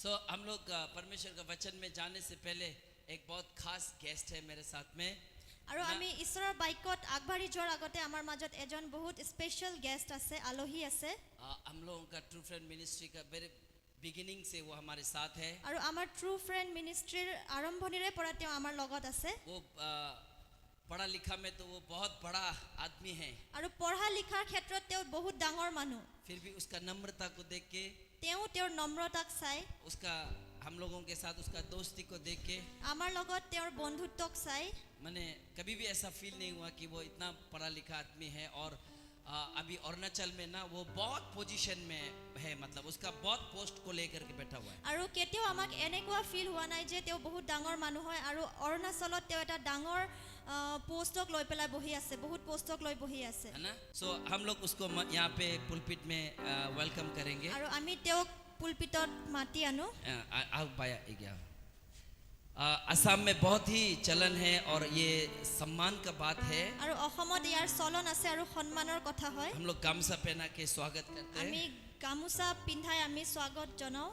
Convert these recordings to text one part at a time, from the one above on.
हम लोग परमेश्वर का वचन में जाने से पहले एक बहुत खास गेस्ट है मेरे साथ में। আৰু আমি ঈশ্বৰৰ বাক্যত আগবাঢ়ি যোৱাৰ আগতে আমাৰ মাজত এজন বহুত স্পেশাল গেষ্ট আছে, আলহী আছে। हम लोगों का ट्रू फ्रेंड मिनिस्ट्री का वेरी बिगिनिंग से वो हमारे साथ है। আৰু আমাৰ ট্ৰু ফ্ৰেণ্ড মিনিষ্ট্ৰীৰ আৰম্ভণিৰে পৰা তেওঁ আমাৰ লগত আছে। वो पढ़ा लिखा में तो वो बहुत बड़ा आदमी है, আৰু পঢ়া লিখাৰ ক্ষেত্ৰত তেওঁ বহুত ডাঙৰ মানুহ। फिर भी उसका नम्रता को देख के, তেওঁ তেওঁৰ নম্ৰতাক চাই, उसका हम लोगों के साथ उसका दोस्ती को देख के, আমাৰ লগত তেওঁৰ বন্ধুত্বক চাই मैंने कभी भी ऐसा फील नहीं हुआ कि वो इतना पढ़ा लिखा आदमी है और अभी अरुणाचल में ना वो बहुत पोजीशन में है, मतलब उसका बहुत पोस्ट को लेकर के बैठा हुआ है। আৰু কেতিয়াও আমাক এনেকুৱা ফিল হোৱা নাই যে তেওঁ বহুত ডাঙৰ মানুহ হয় আৰু অৰুণাচলত তেওঁ এটা ডাঙৰ পোষ্টক লৈ পেলাই বহি আছে, বহুত পোষ্টক লৈ বহি আছে, है ना। हम लोग उसको यहाँ पे पुलपिट में वेलकम करेंगे। আৰু আমি তেওঁক পুলপিটত মাতি আনো। आओ पाया गया। असम में बहुत ही चलन है और ये सम्मान का बात है। আৰু অসমত ইয়াৰ চলন আছে আৰু সন্মানৰ কথা হয়। हम लोग गामसा पहना के स्वागत करते আমি हैं। গামোচা পিন্ধাই আমি স্বাগত জনাও।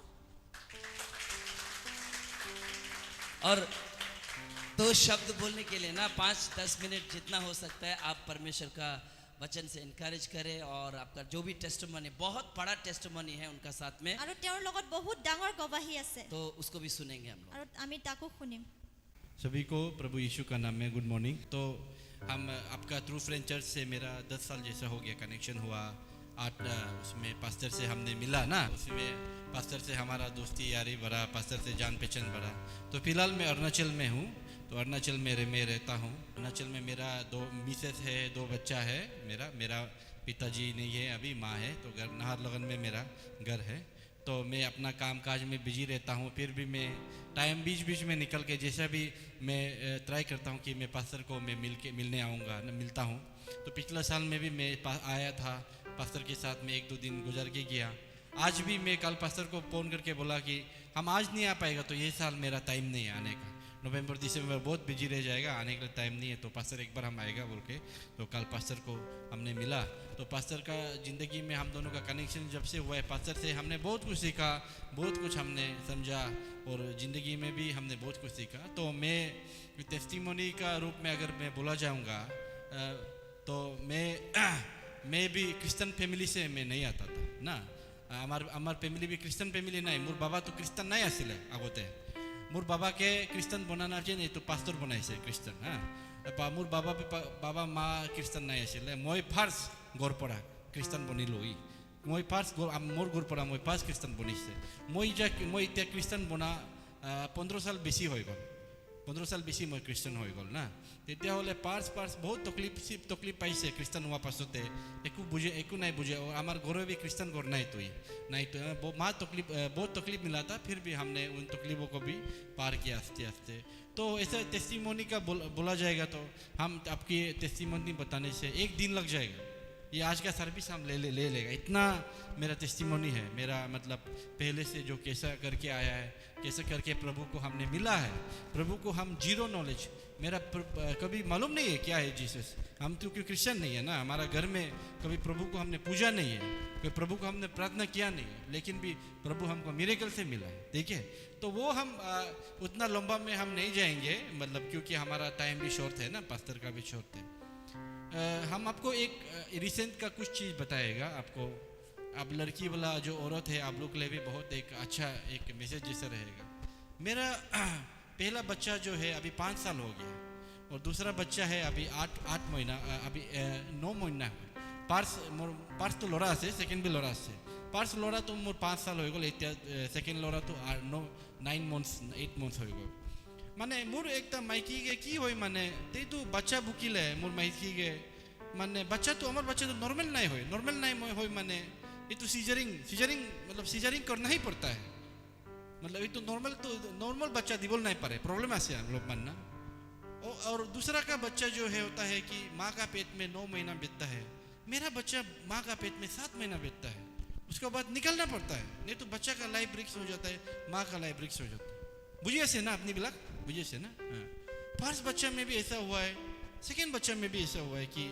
और दो शब्द बोलने के लिए ना 5-10 मिनट जितना हो सकता है आप परमेश्वर का वचन से इनकरेज करें, और आपका जो भी टेस्टिमनी, बहुत बड़ा टेस्टिमनी है उनका साथ में, আৰু তেওঁৰ লগত बहुत ডাঙৰ গৱাহী আছে, तो उसको भी सुनेंगे हम लोग। আৰু আমি তাকো শুনিম। सभी को प्रभु यीशु का नाम में गुड मॉर्निंग। तो हम आपका ट्रू फ्रेंड चर्च से मेरा 10 साल जैसा हो गया, कनेक्शन हुआ। 8 उसमें पास्टर से हमने मिला ना, उसमें पास्टर से हमारा दोस्ती यारी बढ़ा, पास्टर से जान पहचान बढ़ा। तो फिलहाल मैं अरुणाचल में हूँ, तो अरुणाचल में मैं रहता हूँ। अरुणाचल में मेरा 2 मिसेस है, 2 बच्चा है। मेरा पिताजी नहीं है, अभी माँ है। तो घर नाहरलगुन में मेरा घर है। तो मैं अपना काम काज में बिजी रहता हूँ, फिर भी मैं टाइम बीच बीच में निकल के जैसा भी मैं ट्राई करता हूँ कि मैं पास्टर को मैं मिलने आऊँगा, मिलता हूँ। तो पिछला साल में भी मैं आया था, पास्टर के साथ में 1-2 दिन गुजर के गया। आज भी मैं कल पास्टर को फ़ोन करके बोला कि हम आज नहीं आ पाएगा, तो ये साल मेरा टाइम नहीं है आने का। नवंबर दिसंबर बहुत बिजी रह जाएगा, आने के लिए टाइम नहीं है। तो पास्टर एक बार हम आएगा बोल के, तो कल पास्टर को हमने मिला। तो पास्टर का ज़िंदगी में हम दोनों का कनेक्शन जब से हुआ है, पास्टर से हमने बहुत कुछ सीखा, बहुत कुछ हमने समझा, और ज़िंदगी में भी हमने बहुत कुछ सीखा। तो मैं टेस्टिमोनी का रूप में अगर मैं बोला जाऊँगा, तो मैं भी क्रिश्चियन फैमिली से मैं नहीं आता था ना। আমার ফ্যামিলি भी क्रिश्चियन फैमिली नहीं। मोर बाबा तो क्रिश्चियन नहीं आছিলে আগতে। मोर बाबा के क्रिश्चियन बनाना चाहिए, तो पास्टर बनाइছে क्रिश्चियन। हाँ, मोर बाबा माँ क्रिश्चियन नहीं आছিলে। मैं फार्स्ट घर पड़ा क्रिश्चियन बनिलो। मैं फार्स्ट मोर घर पड़ा मैं फार्स्ट क्रिश्चियन बनिছে। मैं इतना क्रिश्चियन बना 15 साल बेसी हो गल। 15 साल बेसी मैं क्रिश्चियन हो गल ना। তেতিয়া হলে পার্স বহুত তকলিফ পাইছে খ্রিস্টান হওয়ার পাছতে। একো নাই বুঝে, और हमार घरों भी क्रिश्चियन घर नहीं तो माँ बहुत तकलीफ मिला था, फिर भी हमने उन तकलीफों को भी पार किया आस्ते आस्ते। तो ऐसा टेस्टिमोनी का बोला जाएगा, तो हम आपकी टेस्टिमोनी बताने से 1 दिन लग जाएगा। ये आज का सर्विस हम ले लेगा, इतना मेरा टेस्टिमोनी है। मेरा मतलब पहले से जो कैसा करके आया है, कैसे करके प्रभु को हमने मिला है। प्रभु को हम जीरो नॉलेज, मेरा कभी मालूम नहीं है क्या है जीसस। हम तो क्यों क्रिश्चियन नहीं है ना, हमारा घर में कभी प्रभु को हमने पूजा नहीं है, कभी प्रभु को हमने प्रार्थना किया नहीं है, लेकिन भी प्रभु हमको मिरेकल से मिला है। ठीक है, तो वो हम उतना लंबा में हम नहीं जाएंगे, मतलब क्योंकि हमारा टाइम भी शॉर्ट है ना, पास्टर का भी शॉर्ट है। हम आपको एक रिसेंट का कुछ चीज़ बताएगा आपको। अब लड़की वाला जो औरत है, आप लोग के लिए भी बहुत एक अच्छा एक मैसेज जैसा रहेगा। मेरा पहला बच्चा जो है अभी 5 साल हो गया, और दूसरा बच्चा है अभी 8 महीना, अभी 9 महीना है। पार्स तो लोरा से, सेकेंड भी लोरा से। पार्स लोरा तो मोर 5 साल हो गल, सेकेंड लोरा तो 9 months 8 months हो गल। মানে মোর একটা মাইকিগে কি হয়, মানে তেই তো বাচ্চা বুকিলে মোর মাইকিগে, মানে বাচ্চা তো আমার বাচ্চা तो नॉर्मल नहीं হয়, नॉर्मल नहीं হয়, মানে ये तो सीजरिंग मतलब सीजरिंग करना ही पड़ता है। मतलब ये तो नॉर्मल बच्चा दिबोल नहीं पारे, प्रॉब्लम ऐसे हम लोग मानना। और दूसरा का बच्चा जो है होता है कि माँ का पेट में 9 महीना बीतता है। मेरा बच्चा माँ का पेट में 7 महीना बीतता है, उसके बाद निकलना पड़ता है, नहीं तो बच्चा का लाइफ रिस्क हो जाता है, माँ का लाइफ रिस्क हो जाता है। बुझिए से ना अपनी बिलाक, बुझिए से ना। हाँ, फर्स्ट बच्चा में भी ऐसा हुआ है, सेकेंड बच्चा में भी ऐसा हुआ है कि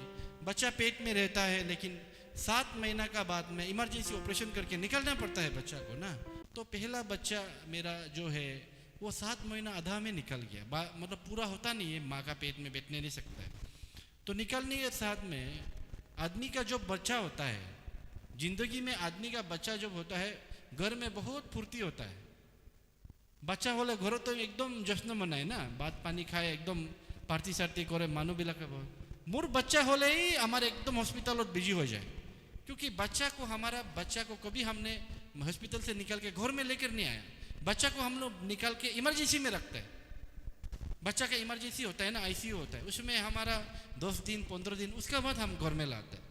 बच्चा पेट में रहता है, लेकिन 7 महीना का बाद में इमरजेंसी ऑपरेशन करके निकलना पड़ता है बच्चा को ना। तो पहला बच्चा मेरा जो है वो 7 महीना आधा में निकल गया, मतलब पूरा होता नहीं है, माँ का पेट में बैठने नहीं सकता है। तो निकलने के साथ में आदमी का जो बच्चा होता है, जिंदगी में आदमी का बच्चा जब होता है घर में बहुत फुर्ती होता है। बच्चा होले घर तो एकदम जश्न मनाए ना, बात पानी खाए, एकदम पार्टी सार्टी करे, मानो बिला का मोर बच्चा होले ही हमारे एकदम हॉस्पिटल और बिजी हो जाए, क्योंकि बच्चा को हमारा बच्चा को कभी हमने हॉस्पिटल से निकाल के घर में लेकर नहीं आया। बच्चा को हम लोग निकाल के इमरजेंसी में रखते हैं। बच्चा का इमरजेंसी होता है ना, आईसीयू होता है, उसमें हमारा 10 दिन 15 दिन, उसके बाद हम घर में लाते हैं।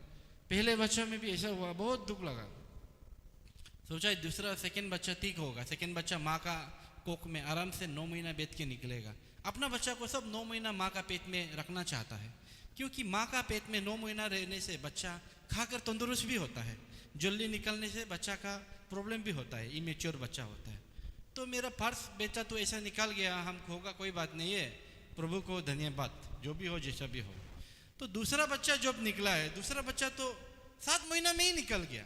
पहले बच्चा में भी ऐसा हुआ, बहुत दुख लगा। सोचा दूसरा सेकंड बच्चा ठीक होगा, सेकंड बच्चा माँ का कोख में आराम से 9 महीना बैठ के निकलेगा। अपना बच्चा को सब 9 महीना माँ का पेट में रखना चाहता है, क्योंकि माँ का पेट में 9 महीना रहने से बच्चा खाकर तंदुरुस्त भी होता है। जल्दी निकलने से बच्चा का प्रॉब्लम भी होता है, इमेच्योर बच्चा होता है। तो मेरा फर्स्ट बेटा तो ऐसा निकल गया, हम होगा कोई बात नहीं है, प्रभु को धन्यवाद, जो भी हो जैसा भी हो। तो दूसरा बच्चा जब निकला है, दूसरा बच्चा तो 7 महीना में ही निकल गया।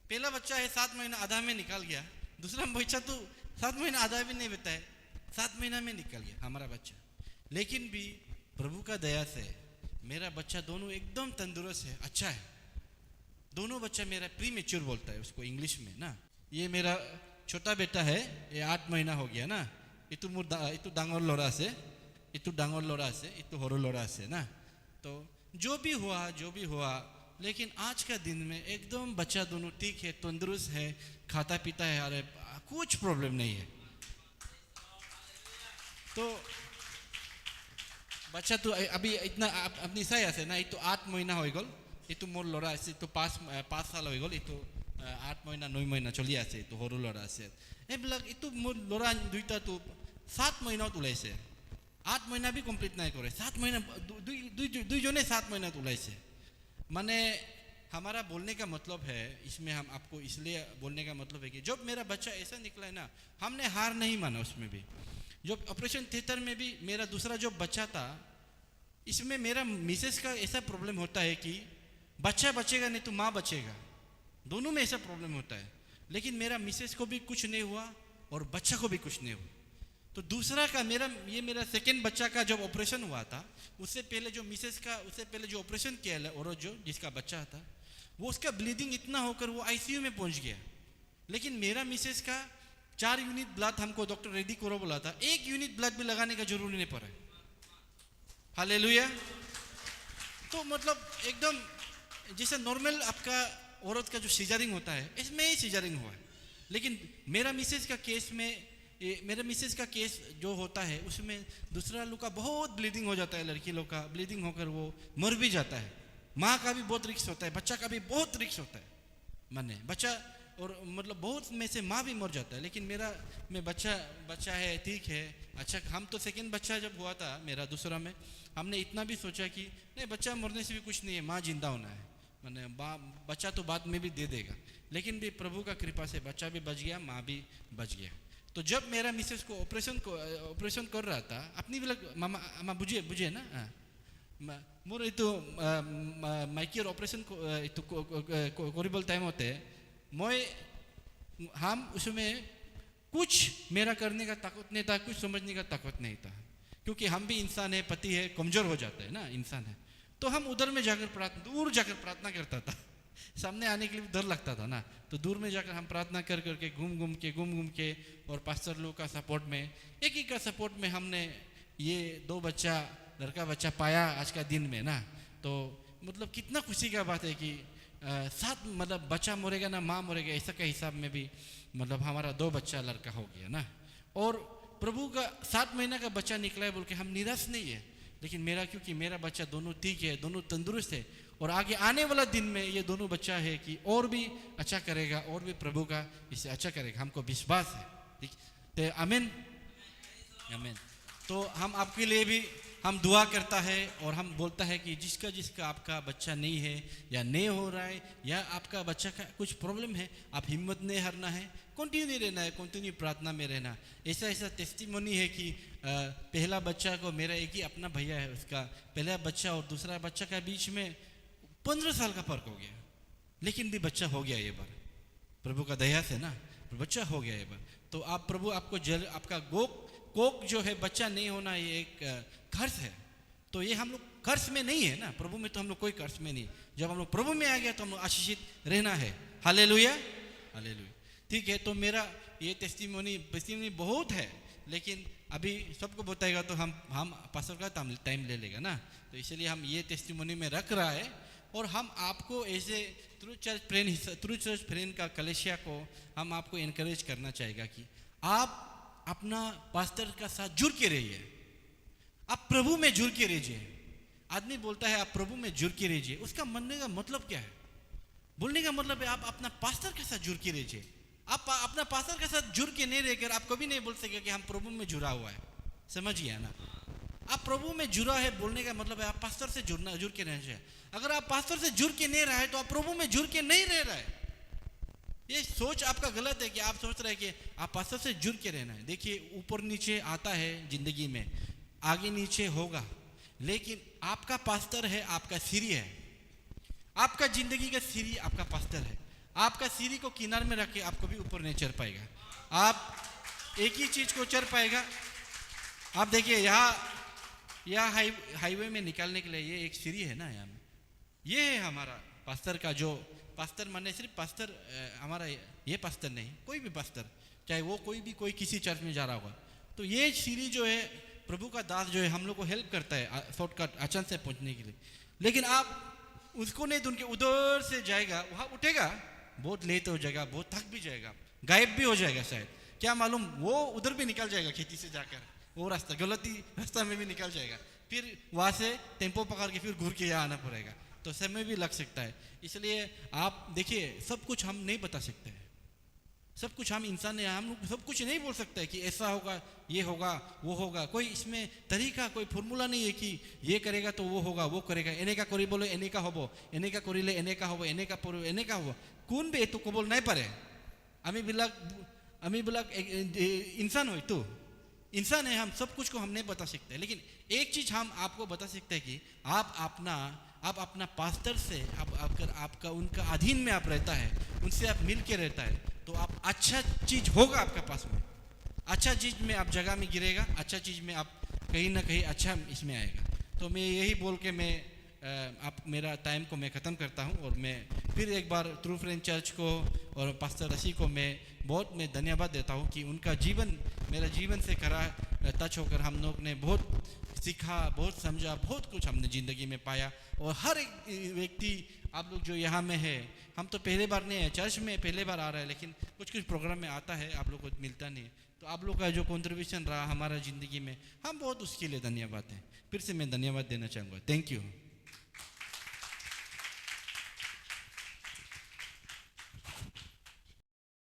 पहला बच्चा है 7 महीना आधा में निकल गया, दूसरा बच्चा तो 7 महीना आधा भी नहीं बताए, 7 महीना में निकल गया हमारा बच्चा। लेकिन भी प्रभु का दया से मेरा बच्चा दोनों एकदम तंदुरुस्त है, अच्छा है। दोनों बच्चा मेरा प्री मेच्योर बोलता है उसको इंग्लिश में ना। ये मेरा छोटा बेटा है, ये 8 महीना हो गया ना। इतु डांगोर लोरा से, इतु डांगोर लोरा से, इतु होरो लोरा से ना। तो जो भी हुआ, लेकिन आज का दिन में एकदम बच्चा दोनों ठीक है, तंदुरुस्त है, खाता पीता है, अरे कुछ प्रॉब्लम नहीं है। तो बच्चा तो अभी इतना अपनी सही है ना, ये तो 8 महीना हो गल, ये तो मोर लड़ा है तो 5 साल हो गल, ये तो 8 महीना 9 महीना चली आसे, तो हरु लड़ा से এইবিলাক ये तो मोर लड़ा दुईटा तो 7 महीना उलाइसे, 8 महीना भी कम्प्लीट नहीं करे, 7 महीना दुई जने 7 महीना उलाइसे। माने हमारा बोलने का मतलब है इसमें, हम आपको इसलिए बोलने का मतलब है कि जब मेरा बच्चा ऐसा निकला है ना, हमने हार नहीं माना उसमें भी। जब ऑपरेशन थिएटर में भी मेरा दूसरा जो बच्चा था, इसमें मेरा मिसेस का ऐसा प्रॉब्लम होता है कि बच्चा बचेगा नहीं तो माँ बचेगा, दोनों में ऐसा प्रॉब्लम होता है। लेकिन मेरा मिसेस को भी कुछ नहीं हुआ और बच्चा को भी कुछ नहीं हुआ। तो दूसरा का मेरा सेकंड बच्चा का जब ऑपरेशन हुआ था, उससे पहले जो मिसेस का उससे पहले जो ऑपरेशन किया है, और जो जिसका बच्चा था, वो उसका ब्लीडिंग इतना होकर वो आईसीयू में पहुंच गया। लेकिन मेरा मिसेस का 4 यूनिट ब्लड हमको डॉक्टर रेड्डी को बोला था, 1 यूनिट ब्लड भी लगाने का जरूरी नहीं पड़ा। हालेलुया। तो मतलब एकदम जैसे नॉर्मल आपका औरत का जो सीजरिंग होता है, इसमें ही सीजरिंग हुआ है। लेकिन मेरा मिसेस का केस जो होता है, उसमें दूसरा लोग का बहुत ब्लीडिंग हो जाता है, लड़की लोग का ब्लीडिंग होकर वो मर भी जाता है। माँ का भी बहुत रिस्क होता है, बच्चा का भी बहुत रिस्क होता है। माने बच्चा और मतलब बहुत में से माँ भी मर जाता है। लेकिन मेरा में बच्चा है, ठीक है, अच्छा। हम तो सेकंड बच्चा जब हुआ था मेरा दूसरा में, हमने इतना भी सोचा कि नहीं, बच्चा मरने से भी कुछ नहीं है, माँ जिंदा होना है, माने बच्चा तो बाद में भी दे देगा। लेकिन भी प्रभु का कृपा से बच्चा भी बच गया, माँ भी बच गया। तो जब मेरा मिसेस को ऑपरेशन कर रहा था, अपनी मामा बुझे ना, मोर ये तो माइकियर ऑपरेशन कोरिबल टाइम होते हम उसमें कुछ मेरा करने का ताकत नहीं था, कुछ समझने का ताकत नहीं था, क्योंकि हम भी इंसान है, पति है, कमजोर हो जाता है ना इंसान है। तो हम उधर में जाकर दूर जाकर प्रार्थना करता था, सामने आने के लिए डर लगता था ना। तो दूर में जाकर हम प्रार्थना करके घूम घूम के और पास्टर लोग का सपोर्ट में, एक ही का सपोर्ट में हमने ये 2 लड़का बच्चा पाया आज का दिन में ना। तो मतलब कितना खुशी का बात है कि साथ मतलब बच्चा मरेगा ना माँ मरेगा, ऐसा का हिसाब में भी मतलब हमारा 2 बच्चा लड़का हो गया ना। और प्रभु का 7 महीना का बच्चा निकला है बोल के हम निराश नहीं है। लेकिन क्योंकि मेरा बच्चा दोनों ठीक है, दोनों तंदुरुस्त है, और आगे आने वाला दिन में ये दोनों बच्चा है कि और भी अच्छा करेगा, और भी प्रभु का इससे अच्छा करेगा, हमको विश्वास है। तो आमीन आमीन। तो हम आपके लिए भी हम दुआ करता है और हम बोलता है कि जिसका आपका बच्चा नहीं है या नहीं हो रहा है, या आपका बच्चा का कुछ प्रॉब्लम है, आप हिम्मत नहीं हारना है, कंटिन्यू रहना है, कंटिन्यू प्रार्थना में रहना। ऐसा टेस्टिमोनी है कि पहला बच्चा को मेरा एक ही अपना भैया है, उसका पहला बच्चा और दूसरा बच्चा का बीच में 15 साल का फर्क हो गया, लेकिन भी बच्चा हो गया ये बार प्रभु का दया से ना। बच्चा हो गया एक बार, तो आप प्रभु आपको आपका कोक जो है बच्चा नहीं होना, ये एक कर्ज है। तो ये हम लोग कर्ज में नहीं है ना, प्रभु में तो हम लोग कोई कर्ज में नहीं। जब हम लोग प्रभु में आ गया तो हम लोग आशीषित रहना है। Hallelujah, hallelujah. ठीक है, तो मेरा ये टेस्टिमोनी बहुत है, लेकिन अभी सबको बताएगा तो हम पास्टर का टाइम ले लेगा ना, तो इसलिए हम ये टेस्टिमोनी में रख रहा है। और हम आपको ऐसे थ्रू चर्च फ्रेंड का कलेशिया को हम आपको इनकरेज करना चाहेगा कि आप अपना पास्टर का साथ जुड़ के रहिए, आप प्रभु में जुड़ के रहिए। आदमी बोलता है आप प्रभु में जुड़ के रहिए, उसका मानने का मतलब क्या है? बोलने का मतलब है आप अपना पास्टर के साथ जुड़ के रहिए। आप अपना पास्टर के साथ जुड़ के नहीं रहकर आप कभी नहीं बोल सके कि हम प्रभु में जुड़ा हुआ है। समझिए ना, आप प्रभु में जुड़ा है बोलने का मतलब है आप पास्टर से जुड़ के रहना चाहिए। अगर आप पास्टर से जुड़ के नहीं रहा है तो आप प्रभु में जुड़ के नहीं रह रहा है। ये सोच आपका गलत है कि आप सोच रहे हैं कि आप पास्टर से जुड़ के रहना है। देखिए, ऊपर नीचे आता है जिंदगी में, आगे नीचे होगा, लेकिन आपका पास्टर है, आपका सीढ़ी है। आपका जिंदगी का सीढ़ी आपका पास्टर है। आपका सीढ़ी को किनारे में रख के आप कभी ऊपर नहीं चढ़ पाएगा। आप एक ही चीज को चढ़ पाएगा। आप देखिए, यहाँ हाईवे में निकालने के लिए ये एक सीढ़ी है ना, यहाँ में ये है हमारा पास्टर का, जो पास्टर माने सिर्फ पास्टर हमारा, ये पास्टर नहीं, कोई भी पास्टर, चाहे वो कोई किसी चर्च में जा रहा होगा, तो ये सीढ़ी जो है प्रभु का दास जो है हम लोग को हेल्प करता है शॉर्टकट अचानक से पहुंचने के लिए। लेकिन आप उसको नहीं ढूंढ के उधर से जाएगा, वहां उठेगा, बहुत लेट हो जाएगा, बहुत थक भी जाएगा, गायब भी हो जाएगा शायद, क्या मालूम वो उधर भी निकल जाएगा खेती से जाकर, वो रास्ता गलती रास्ता में भी निकल जाएगा, फिर वहां से टेम्पो पकड़ के फिर घूर के यहाँ आना पड़ेगा, तो समय भी लग सकता है। इसलिए आप देखिए, सब कुछ हम नहीं बता सकते हैं, सब कुछ हम इंसान है, हम लोग सब कुछ नहीं बोल सकते कि ऐसा होगा, ये होगा, वो होगा। कोई इसमें तरीका, कोई फॉर्मूला नहीं है कि ये करेगा तो वो होगा, वो करेगा, एने का करी बोलो एने का होबो, एने का करिले एने का होबो, एने का परो एने का होबो, कोन भी तो कबल नहीं पारे। আমি বিলাক इंसान हो, तो इंसान है, हम सब कुछ को हम नहीं बता सकते, लेकिन एक चीज हम आपको बता सकते हैं कि आप अपना पास्टर से अगर आपका उनका अधीन में आप रहता है, उनसे आप मिल के रहता है, तो आप अच्छा चीज होगा आपके पास में, अच्छा चीज में आप जगह में गिरेगा, अच्छा चीज में आप कहीं ना कहीं अच्छा इसमें आएगा। तो मैं यही बोल के मैं आप मेरा टाइम को मैं ख़त्म करता हूँ, और मैं फिर एक बार ट्रू फ्रेंड चर्च को और पास्टर रसी को मैं धन्यवाद देता हूँ कि उनका जीवन मेरा जीवन से करा टच होकर हम लोग ने बहुत सीखा, बहुत समझा, बहुत कुछ हमने ज़िंदगी में पाया। और हर एक व्यक्ति आप लोग जो यहाँ में है, हम तो पहले बार नहीं है, चर्च में पहले बार आ रहा है, लेकिन कुछ प्रोग्राम में आता है, आप लोग को मिलता नहीं है, तो आप लोग का जो कॉन्ट्रीब्यूशन रहा हमारा ज़िंदगी में, हम बहुत उसके लिए धन्यवाद हैं। फिर से मैं धन्यवाद देना चाहूँगा। Thank you.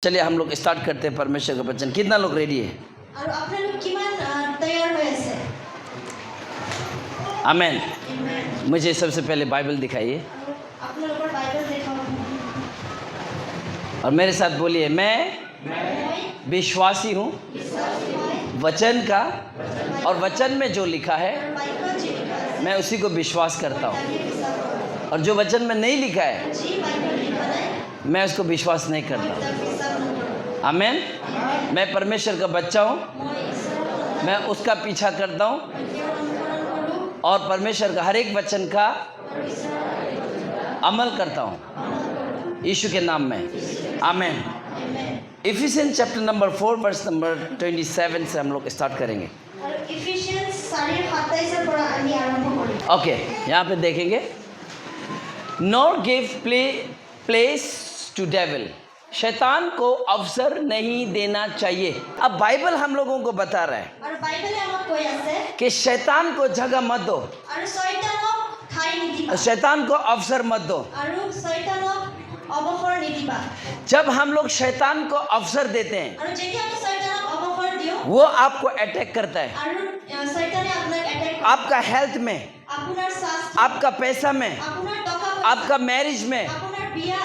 चलिए हम लोग स्टार्ट करते हैं परमेश्वर का वचन। कितना लोग रेडी है? और अपने लोग किमान तैयार हुए से? आमेन। मुझे सबसे पहले बाइबल दिखाइए अपने लोग बाइबल दिखाओ और मेरे साथ बोलिए, मैं विश्वासी हूँ वचन का, और वचन में जो लिखा है मैं उसी को विश्वास करता हूँ, और जो वचन में नहीं लिखा है मैं उसको विश्वास नहीं करता। आमेन। मैं परमेश्वर का बच्चा हूँ, मैं उसका पीछा करता हूँ और परमेश्वर का हर एक वचन का अमल करता हूँ यीशु के नाम में। Amen. Ephesians chapter number 4 verse number 27 से हम लोग स्टार्ट करेंगे। ओके, यहाँ पे देखेंगे, not give place to devil, शैतान को अवसर नहीं देना चाहिए। अब बाइबल हम लोगों को बता रहा है और बाइबल हमको कोई ऐसे कि शैतान को जगह मत दो, और शैतानक ठाई नहीं दिबा, शैतान को अवसर मत दो, और शैतानक अवसर नहीं दिबा। जब हम लोग शैतान को अवसर देते हैं, और जेती हम शैतानक अवसर दियो, वो आपको अटैक करता है, और शैतान आपनक अटैक, आपका हेल्थ में, आपनर स्वास्थ्य, आपका पैसा में, आपनर टका, आपका मैरिज में, आपनर बिया,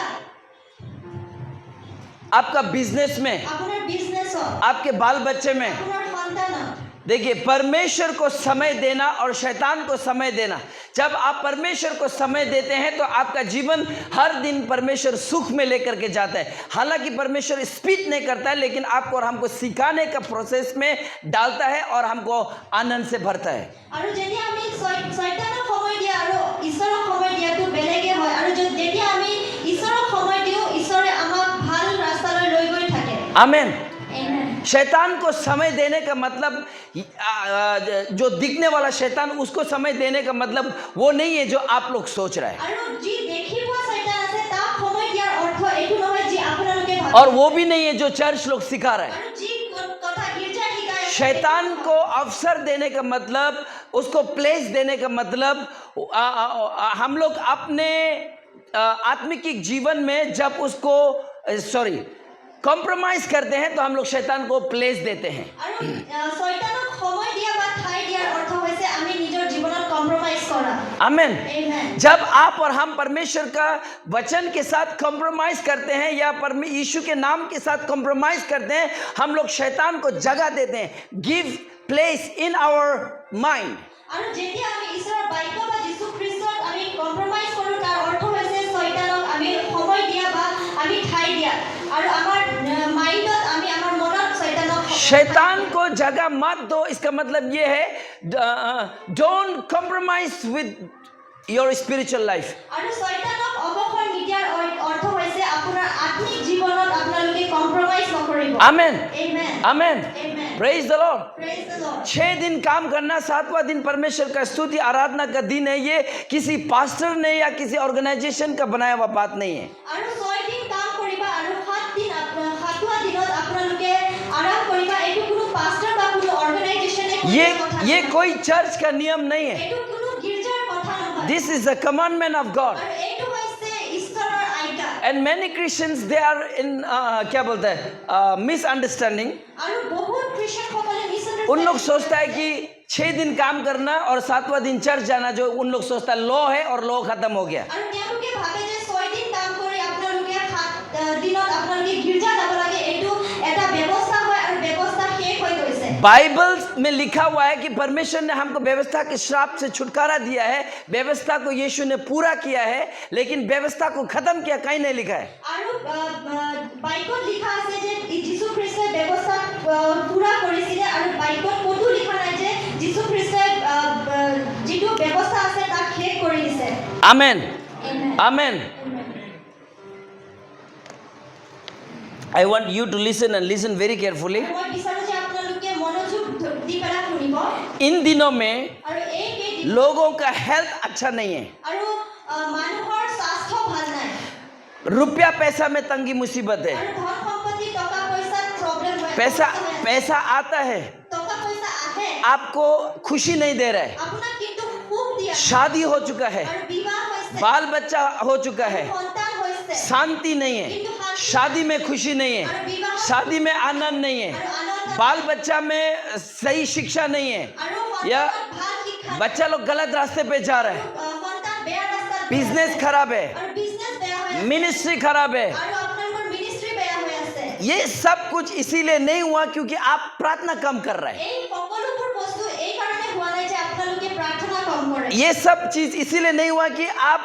आपका बिजनेस में, आपनर बिजनेस हो, आपके बाल बच्चे में। आपनर संतान। देखिए, परमेश्वर को समय देना और शैतान को समय देना, जब आप परमेश्वर को समय देते हैं तो आपका जीवन हर दिन परमेश्वर सुख में लेकर के जाता है। हालांकि परमेश्वर स्पीड नहीं करता है, लेकिन आपको और हमको सिखाने का प्रोसेस में डालता है और हमको आनंद से भरता है। আৰু যেতিয়া আমি শয়তানক সময় দিয়া আৰু ঈশ্বৰক সময় দিয়াটো বেলেগে হয়, আৰু যেতিয়া আমি ঈশ্বৰক সময় দিও, ঈশ্বৰে আমাক ভাল ৰাস্তালৈ লৈ গৈ থাকে। आमीन। Amen। शैतान को समय देने का मतलब जो दिखने वाला शैतान, उसको समय देने का मतलब वो नहीं है जो आप लोग सोच रहे हैं, আৰু যি দেখি পোৱা শয়তান আছে তাক সময় দিয়াৰ অৰ্থ এইটো নহয় যি আপোনালোকে ভাবে। और वो भी नहीं है जो चर्च लोग सिखा रहे हैं। আৰু যি কথা গীৰ্জাই শিকায় আছে, शैतान को अवसर देने का मतलब, उसको प्लेस देने का मतलब, हम लोग अपने आत्मिक जीवन में जब उसको कॉम्प्रोमाइज करते हैं तो हम लोग शैतान को प्लेस देते हैं। আৰু শয়তানক সময় দিয়া বা ঠাই দিয়াৰ অৰ্থ হৈছে আমি নিজৰ জীৱনত কম্প্ৰমাইজ কৰা। आमीन। Amen। जब आप और हम परमेश्वर का वचन के साथ कॉम्प्रोमाइज करते हैं या यीशु के नाम के साथ कॉम्प्रोमाइज करते हैं, हम लोग शैतान को जगह देते हैं, give place in our mind. আৰু যেতিয়া আমি ঈশ্বৰৰ বাক্য বা যীশু খ্ৰীষ্টক আমি কম্প্ৰমাইজ কৰো, তাৰ অৰ্থ হৈছে শয়তানক আমি সময় দিয়া বা আমি ঠাই দিয়া, আৰু আমাৰ মাইণ্ডত আমি আমাৰ মনত শয়তানক शैतान को जगह मत दो। इसका मतलब ये है don't compromise with your spiritual life. আৰু শয়তানক অৱসৰ নিদিয়াৰ অৰ্থ হৈছে আপোনাৰ আত্মিক জীৱনত আপোনালোকে কম্প্ৰমাইজ নকৰিব। आमीन। Amen। आमीन। Amen। Praise the Lord. Praise the Lord। 6 दिन काम करना, 7वां दिन परमेश्वर का स्तुति आराधना का दिन है। ये किसी पास्टर ने या किसी ऑर्गेनाइजेशन का बनाया हुआ बात नहीं है। আৰু 6 দিন কাম কৰিবা আৰু 7वा দিনত আপোনালোকে আৰাম কৰিবা, এইটো কোনো পাস্টাৰ বা কোনো অৰ্গেনাইজেচনে ये कोई चर्च का नियम नहीं है। এইটো কোনো গীৰ্জাৰ কথা নহয়। This is the commandment of God. আৰু এইটো হৈছে ঈশ্বৰৰ আজ্ঞা। And many Christians they are in क्या बोलते हैं, मिसअंडरस्टैंडिंग। আৰু বহুত খ্ৰীষ্টানসকলে उन लोग सोचता है कि 6 दिन काम करना और 7वां दिन चर्च जाना, जो उन लोग सोचता है लॉ है और लॉ खत्म हो गया। আৰু তেওঁলোকে ভাবে যে 6 দিন কাম কৰি আপোনালোকে 7 দিনত আপোনালোকে গীৰ্জা যাব লাগে, এইটো এটা ব্যৱস্থা হয় আৰু ব্যৱস্থা শেষ হৈ গৈছে। बाइबल में लिखा हुआ है कि परमेश्वर ने हमको व्यवस्था के श्राप से छुटकारा दिया है। व्यवस्था को यीशु ने पूरा किया है, लेकिन व्यवस्था को खत्म किया कहीं नहीं लिखा है। আৰু বাইবলত লিখা আছে যে যীশু খ্ৰীষ্টই ব্যৱস্থা পুৰা কৰিছিলে, আৰু বাইবলত ক'তো লিখা নাই যে যীশু খ্ৰীষ্টই যিটো ব্যৱস্থা আছে তাক শেষ কৰি দিছে। आमीन। आमीन। I want you to listen and listen very carefully. মই বিচাৰো যে আপোনালোকে মনোযোগ দি পেলাই শুনিব। इन दिनों में আৰু এই কেইদিন लोगों का हेल्थ अच्छा नहीं है। আৰু মানুহৰ স্বাস্থ্য ভাল নাই, रुपया पैसा में तंगी मुसीबत है। আৰু ধন সম্পত্তি টকা পইচাৰ প্ৰব্লেম হয়। पैसा आता है, টকা পইচা আহে, आपको खुशी नहीं दे रहा है। আপোনাক কিন্তু সুখ দিয়া, शादी हो चुका है, আৰু বিবাহ হৈছে, बाल बच्चा हो चुका है, সন্তান হৈছে, शांति नहीं है, शादी में खुशी नहीं है, शादी में आनंद नहीं है, बाल बच्चा में सही शिक्षा नहीं है, আৰু या সন্তানত ভাল শিক্ষা, बच्चा लोग गलत रास्ते पे जा रहे हैं, সন্তান বেয়া ৰাস্তাত, बिजनेस खराब है, আৰু বিজনেছ বেয়া হৈ আছে, मिनिस्ट्री खराब है। আৰু আপোনালোকৰ মিনিষ্ট্ৰি বেয়া হৈ আছে। ये सब कुछ इसीलिए नहीं हुआ क्योंकि आप प्रार्थना कम कर रहे हैं। এই সকলোবোৰ বস্তু এই কাৰণে হোৱা নাই যে আপোনালোকে প্ৰাৰ্থনা কম কৰে। ये सब चीज इसीलिए नहीं हुआ कि आप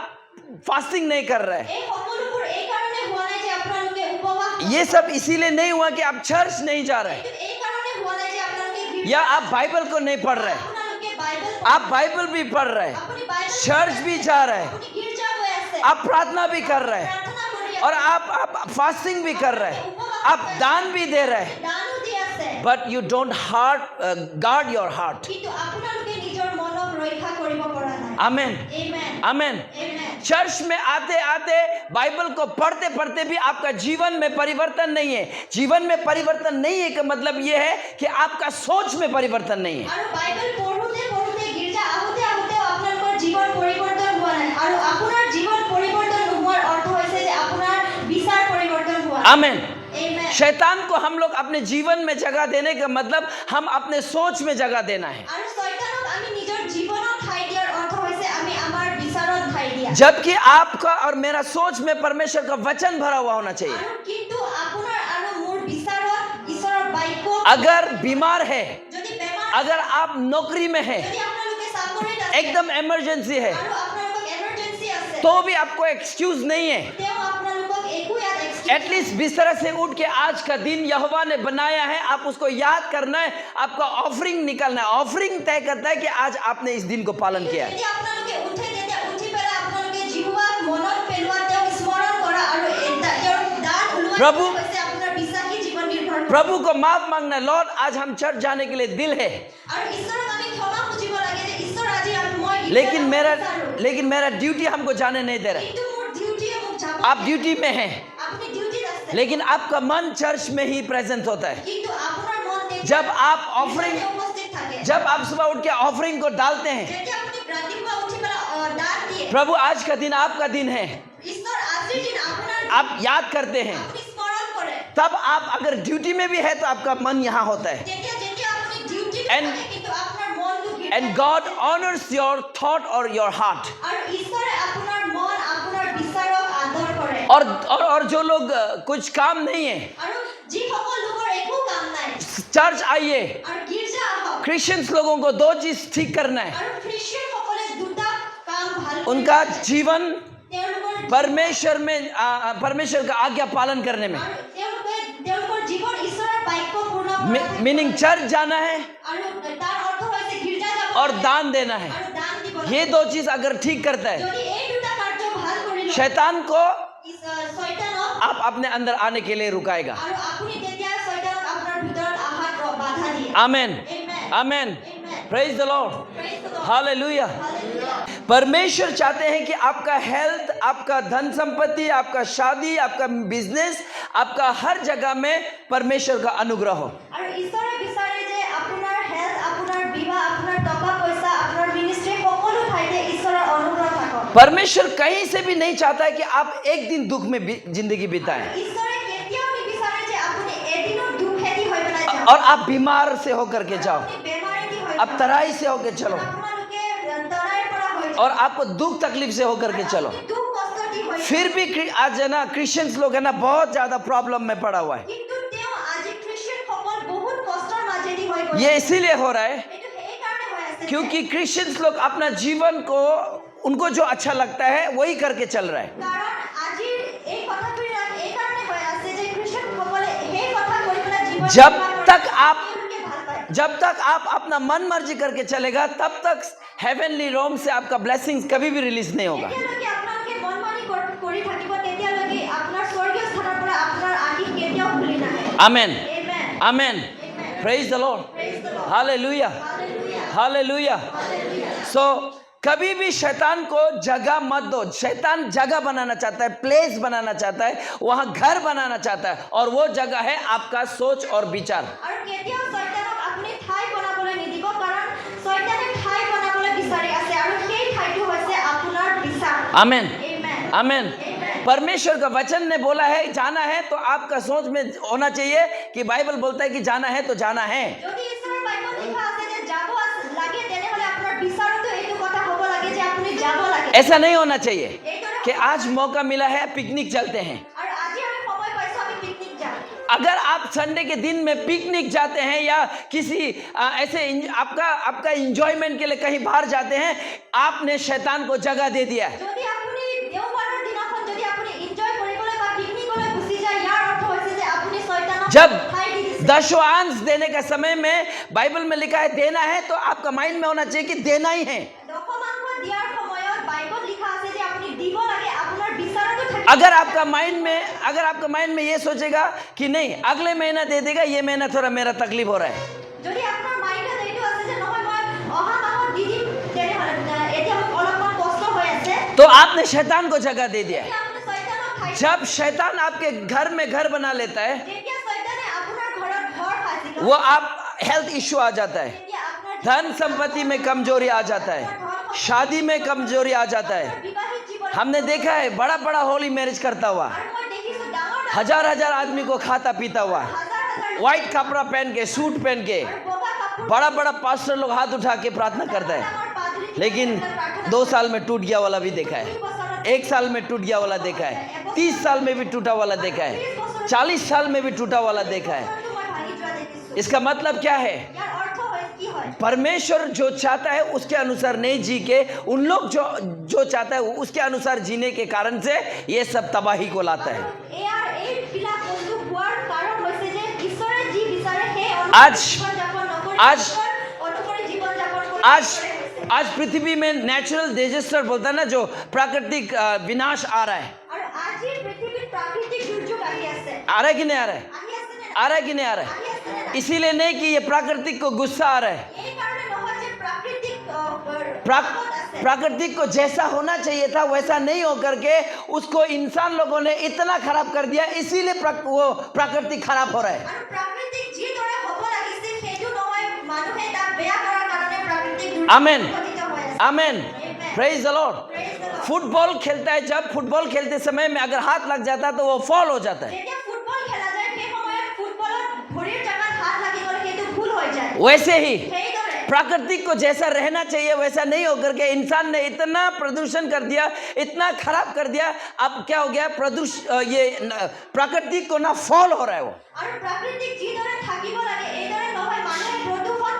फास्टिंग नहीं कर रहे हैं। এই সকলোবোৰ এই কাৰণে হোৱা নাই যে আপোনালোকে উপবাস, ये सब इसीलिए नहीं हुआ कि आप चर्च नहीं जा रहे हैं এই কাৰণে হোৱা নাই যে আপোনালোকে গীৰ্জা, या आप बाइबल को नहीं पढ़ रहे हैं। আপোনালোকে বাইবেল, आप बाइबल भी पढ़ रहे हैं, আপুনি বাইবেল, चर्च भी जा रहे हैं, আপুনি গীৰ্জা গৈ আছে, आप प्रार्थना भी कर रहे हैं, প্ৰাৰ্থনা কৰি और আছে, आप फास्टिंग भी कर रहे हैं, आप दान भी दे रहे हैं, দানো দি আছে, but you don't guard your heart. কিন্তু আপোনালোকে নিজৰ মনক ৰক্ষা কৰিব পৰা নাই। आमीन। Amen। आमीन। Amen। चर्च में आते आते बाइबल को पढ़ते पढ़ते भी आपका जीवन में परिवर्तन नहीं है। जीवन में परिवर्तन नहीं है का मतलब यह है कि आपका सोच में परिवर्तन नहीं है। আৰু বাইবেল পঢ়োতে পঢ়োতে গীৰ্জা আহোতে আহোতে আপোনালোকৰ জীৱন পৰিৱৰ্তন হোৱা নাই, আৰু আপোনাৰ জীৱন পৰিৱৰ্তন নোহোৱাৰ অৰ্থ হৈছে যে আপোনাৰ বিচাৰ পৰিৱৰ্তন হোৱা নাই। आमीन। Amen। शैतान को हम लोग अपने जीवन में जगह देने का मतलब हम अपने सोच में जगह देना है, আৰু শয়তানক আমি নিজৰ জীৱনত ঠাই দিয়াৰ অৰ্থ হৈছে আমি আমাৰ বিচাৰত ঠাই দিয়া। जबकि आपका और मेरा सोच में परमेश्वर का वचन भरा हुआ होना चाहिए। আৰু কিন্তু আপোনাৰ আৰু মোৰ বিচাৰত ঈশ্বৰৰ বাক্য, अगर बीमार है, যদি বেমাৰ, अगर आप नौकरी में है, যদি আপোনালোকে চাকৰিত আছে, एकदम इमरजेंसी है, আৰু আপোনালোকক emergency আছে तो भी आपको एक्सक्यूज नहीं है। তেওঁ আপোনালোকক একো ইয়াত excuse एटलीस्ट बिस्तर से उठ के आज का दिन यहोवा ने बनाया है, आप उसको याद करना है, आपका ऑफरिंग निकलना है। ऑफरिंग तय करता है कि आज आपने इस दिन को पालन किया है। যেতিয়া আপোনালোকে উঠে তেতিয়া উঠি পেলাই আপোনালোকে জিহুৱাক মনত পেলোৱা তেওঁক স্মৰণ কৰা আৰু তেওঁৰ দান ওলোৱা প্ৰভু- হৈছে আপোনাৰ বিশ্বাসী জীৱন নিৰ্ভৰ কৰা प्रभु को माफ मांगना है, लॉर्ड आज हम चर्च जाने के लिए दिल है, আৰু ঈশ্বৰক আমি ক্ষমা খুজিব লাগে যে ঈশ্বৰ আজি মই लेकिन मेरा ड्यूटी हमको जाने नहीं दे रहा है। কিন্তু মোৰ ডিউটিয়ে মোক যাব आप ड्यूटी में हैं, আপুনি ডিউটিত আছে लेकिन आपका मन चर्च में ही प्रेजेंट होता है। কিন্তু আপোনাৰ মন তেতিয়া जब आप ऑफरिंग উপস্থিত থাকে जब आप सुबह उठ के ऑफरिंग को डालते हैं, যেতিয়া আপুনি ৰাতিপুৱা উঠি পেলাই দান দিয়ে प्रभु आज का दिन आपका दिन है, ঈশ্বৰ আজিৰ দিন আপোনাৰ आप याद करते हैं, আপুনি স্মৰণ কৰে तब आप अगर ड्यूटी में भी है तो आपका मन यहाँ होता है। তেতিয়া যেতিয়া আপুনি ডিউটিত And- থাকে কিন্তু আপোনাৰ মনটো কি And God honors your thought or your heart. আৰু ঈশ্বৰে আপোনাৰ মন আপোনাৰ বিচাৰক আদৰ কৰে और जो लोग कुछ काम नहीं है, আৰু যিসকল লোকৰ একো কাম নাই चर्च आइए। আৰু गीर्जा আহক क्रिश्चियंस लोगों को दो चीज ठीक करना है, আৰু খ্ৰীষ্টিয়ানসকলে দুটা কাম ভাল उनका जीवन তেওঁলোকৰ परमेश्वर का आज्ञा पालन करने में, আৰু তেওঁলোকৰ জীৱন ঈশ্বৰৰ বাক্য পূৰ্ণ কৰা मीनिंग चर्च जाना है আৰু তাৰ অৰ্থ হৈছে গীৰ্জা যাব और दान देना है। আৰু দান দিব ये दो चीज अगर ठीक करता है, যদি এই দুটা কাৰ্য ভাল কৰি লয় शैतान को শয়তানক आप अपने अंदर आने के लिए रुकाएगा। আৰু আপুনি তেতিয়া শয়তানক আপোনাৰ ভিতৰত আহাত বাধা দিয়ে आमेन, Amen. Amen, Amen. Praise the Lord, Praise the Lord. Hallelujah. Hallelujah. परमेश्वर चाहते हैं कि आपका हेल्थ, आपका धन संपत्ति, आपका शादी, आपका बिजनेस, आपका हर जगह में परमेश्वर का अनुग्रह हो। আৰু ঈশ্বৰে বিচাৰে যে আপোনাৰ হেল্থ আপোনাৰ বিবাহ আপোনাৰ টকা পইচা আপোনাৰ মিনিষ্ট্ৰি সকলো ঠাইতে ঈশ্বৰৰ অনুগ্ৰহ থাকক परमेश्वर कहीं से भी नहीं चाहता है कि आप एक दिन दुख में जिंदगी बिताएं ঈশ্বৰে কেতিয়াও নিবিচাৰে যে আপুনি এদিনৰ দুখেদি হৈ পেলাই যাওক और आप बीमार से होकर के जाओ, আপুনি বেমাৰেদি হৈ आप तराई से होकर चलो আপোনালোকে তৰাইৰ পৰা হৈ और आपको दुख तकलीफ से होकर के चलो। দুখ কষ্ট দি হৈ फिर भी आज है ना क्रिश्चियंस लोग है ना बहुत ज्यादा प्रॉब्लम में पड़ा हुआ है। কিন্তু তেওঁ আজি খ্ৰীষ্টিয়ানসকল বহুত কষ্টৰ মাজেদি হৈ গ'ল ये इसीलिए हो रहा है এইটো এই কাৰণে হৈ আছে क्योंकि क्रिश्चियंस लोग अपना जीवन को, उनको जो अच्छा लगता है वही करके चल रहा है। কাৰণ আজিৰ এই কথাবিলাক এই কাৰণে হৈ আছে যে খ্ৰীষ্টিয়ানসকলে সেই কথা কৰি পেলাই জীৱন जब নিৰ্বাহ কৰে। तक आप তেওঁলোকে ভাল পায় जब तक आप अपना मन मर्जी करके चलेगा तब तक हेवनली रोम से आपका ब्लेसिंग्स कभी भी रिलीज नहीं होगा। যেতিয়ালৈকে আপোনালোকে মনমানি কৰি থাকিব তেতিয়ালৈকে আপোনাৰ স্বৰ্গীয় স্থানৰ পৰা আপোনাৰ আশীষ কেতিয়াও খুলি নাহে आमेन, Amen. Amen, praise the Lord, Praise the Lord. Hallelujah, Hallelujah. Hallelujah. Hallelujah. सो कभी भी शैतान को जगह मत दो। शैतान जगह बनाना चाहता है, प्लेस बनाना चाहता है, वहां घर बनाना चाहता है और वो जगह है आपका सोच और विचार। আৰু কেতিয়াও শয়তানক আপুনি ঠাই বনাবলৈ নিদিব কাৰণ শয়তানে ঠাই বনাবলৈ বিচাৰি আছে আৰু সেই ঠাইটো হৈছে আপোনাৰ বিচাৰ आमेन, Amen. आमेन। परमेश्वर का वचन ने बोला है जाना है तो आपका सोच में होना चाहिए कि बाइबल बोलता है कि जाना है तो जाना है। যদি ঈশ্বৰৰ বাক্যত লিখা আছে যে যাব লাগে তেনেহলে আপোনাৰ বিচাৰতো এইটো কথা হ'ব লাগে যে আপুনি যাব লাগে ऐसा नहीं होना चाहिए এইদৰে कि आज मौका मिला है पिकनिक चलते हैं। আৰু আজি আমি সময় পাইছো আমি পিকনিক যাম अगर आप संडे के दिन में पिकनिक जाते हैं या किसी ऐसे आपका एंजॉयमेंट के लिए कहीं बाहर जाते हैं, आपने शैतान को जगह दे दिया है। যদি আপুনি দেওবাৰৰ দিনাখন যদি আপুনি এনজয় কৰিবলৈ বা পিকনিকলৈ গুচি যায় ইয়াৰ অৰ্থ হৈছে যে আপুনি শয়তানক जब ঠাই দি দিছে दशवांश देने का समय में बाइबल में लिखा है देना है, तो आपका माइंड में होना चाहिए कि देना ही है। দশমাংশ দিয়াৰ সময়ত বাইবলত লিখা আছে যে আপুনি দিব লাগে আপোনাৰ বিচাৰতো থাকে अगर आपका माइंड में ये सोचेगा कि नहीं अगले महीना दे देगा, ये महीना थोड़ा मेरा तकलीफ हो रहा है, যদি আপোনাৰ মাইণ্ডত এইটো আছে যে নহয় মই অহা মাহত দি দিম তেনেহ'লে এতিয়া মোক অলপমান কষ্ট হৈ আছে तो आपने शैतान को जगह दे दिया है। তেতিয়া আপুনি শয়তানক ঠাই जब शैतान आपके घर में घर बना लेता है, যেতিয়া শয়তানে আপোনাৰ ঘৰত ঘৰ সাজি লয় वो आप हेल्थ इश्यू आ जाता है, তেতিয়া আপোনাৰ धन संपत्ति में कमजोरी आ जाता है, शादी में कमजोरी आ जाता है। বিবাহিত জীৱন हमने देखा है बड़ा बड़ा होली मैरिज करता हुआ, আৰু মই দেখিছো ডাঙৰ हजार हजार आदमी को खाता पीता हुआ, হাজাৰ व्हाइट कपड़ा पहन के, सूट पहन के, আৰু বগা কাপোৰ बड़ा बड़ा पास्टर लोग हाथ उठा के प्रार्थना करता है, ডাঙৰ পাদ্ৰী लेकिन 2 साल में टूट गया वाला भी देखा है, 1 साल में टूट गया वाला देखा है, 30 साल में भी टूटा वाला देखा है, 40 साल में भी टूटा वाला देखा है। মই ভাঙি যোৱা দেখিছো इसका मतलब क्या है? ইয়াৰ অৰ্থ হৈছে কি হয় परमेश्वर जो चाहता है उसके अनुसार नहीं जी के उन लोग जो चाहता है उसके अनुसार जीने के कारण से ये सब तबाही को लाता है। এই বিলাক বস্তু হোৱাৰ কাৰণ হৈছে যে ঈশ্বৰে যি বিচাৰে সেই आज- জীৱন যাপন নকৰি आज- অনুকৰি জীৱন যাপন কৰি आज पृथ्वी में नेचुरल डिजास्टर बोलता है ना, जो प्राकृतिक विनाश आ रहा है, আৰু আজি পৃথিৱীত প্ৰাকৃতিক দুৰ্যোগ আহি আছে आ रहा है कि नहीं आ रहा है? আহি আছে নে आ रहा है कि नहीं आ रहा है? इसीलिए नहीं कि ये प्राकृतिक को गुस्सा आ रहा है। এই কাৰণে নহয় যে প্ৰাকৃতিক प्राक- বিপদ আছে प्राकृतिक को जैसा होना चाहिए था वैसा नहीं होकर के उसको इंसान लोगों ने इतना खराब कर दिया, इसीलिए वो प्राकृतिक खराब हो रहा है। আৰু প্ৰাকৃতিক যিদৰে হ'ব লাগিছিল সেইটো নহয়, মানুহে তাক বেয়া কৰাৰ কাৰণে প্ৰাকৃতিক Amen. ঘটিত হৈ আছে। Amen, praise the Lord. Praise the Lord. Football खेलता है, जब फुटबॉल खेलते समय में अगर हाथ लग जाता है तो वो फॉल हो जाता है। যেতিয়া ফুটবল খেলা যায় সেই সময়ত ফুটবলত ভৰিৰ জাগাত হাত লাগি গ'লে সেইটো ভুল হৈ যায়। वैसे ही সেইদৰে प्राकृतिक को जैसा रहना चाहिए वैसा नहीं होकर के इंसान ने इतना प्रदूषण कर दिया, इतना खराब कर दिया। अब क्या हो गया, प्राकृतिक को ना फॉल हो रहा है वो। আৰু প্ৰাকৃতিক যিদৰে থাকিব লাগে এইদৰে নহয়, মানুহে প্ৰদূষণ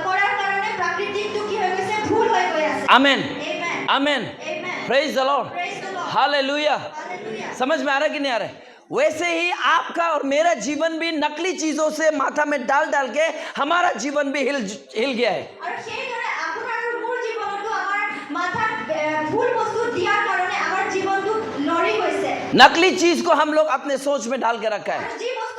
কৰাৰ কাৰণে প্ৰাকৃতিকটো কি হৈ গৈছে, ভুল হৈ গৈ আছে। आमेन, Amen. Amen, Amen. Praise the Lord, Praise the Lord. Hallelujah. Hallelujah. समझ में आ रहा है कि नहीं आ रहा है? वैसे ही आपका और मेरा जीवन भी नकली चीजों से माथा में डाल डाल के हमारा जीवन भी हिल गया है। আৰু সেইদৰে আপোনাৰ আৰু মোৰ জীৱনতো আমাৰ মাথাত ভুল বস্তু দিয়াৰ কাৰণে আমাৰ জীৱনটো লৰি গৈছে। नकली चीज को हम लोग अपने सोच में डाल के रखा है। আৰু যি বস্তু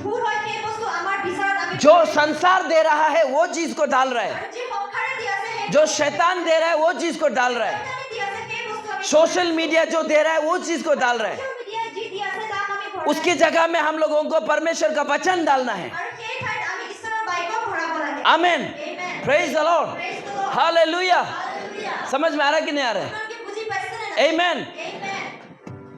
ভুল হয় সেই বস্তু আমাৰ বিচাৰত আমি जो संसार दे रहा है वो चीज को डाल रहा है, আৰু যি সংসাৰে দি আছে সেই जो शैतान दे रहा है वो चीज को डाल रहा है, শয়তানে দি আছে সেই বস্তু আমি सोशल मीडिया जो दे रहा है वो चीज को डाल रहा है। social media যি দি আছে তাক আমি ভৰাই उसकी जगह में हम लोगों को परमेश्वर का वचन डालना है। আৰু সেই ঠাইত আমি ঈশ্বৰৰ বাক্য ভৰাব লাগে। आमेन, Amen. Praise the Lord, Praise the Lord. Hallelujah. Hallelujah. समझ में आ रहा है कि नहीं आ रहा है? আপোনালোকে বুজি পাইছেনে নাই? Amen. Amen.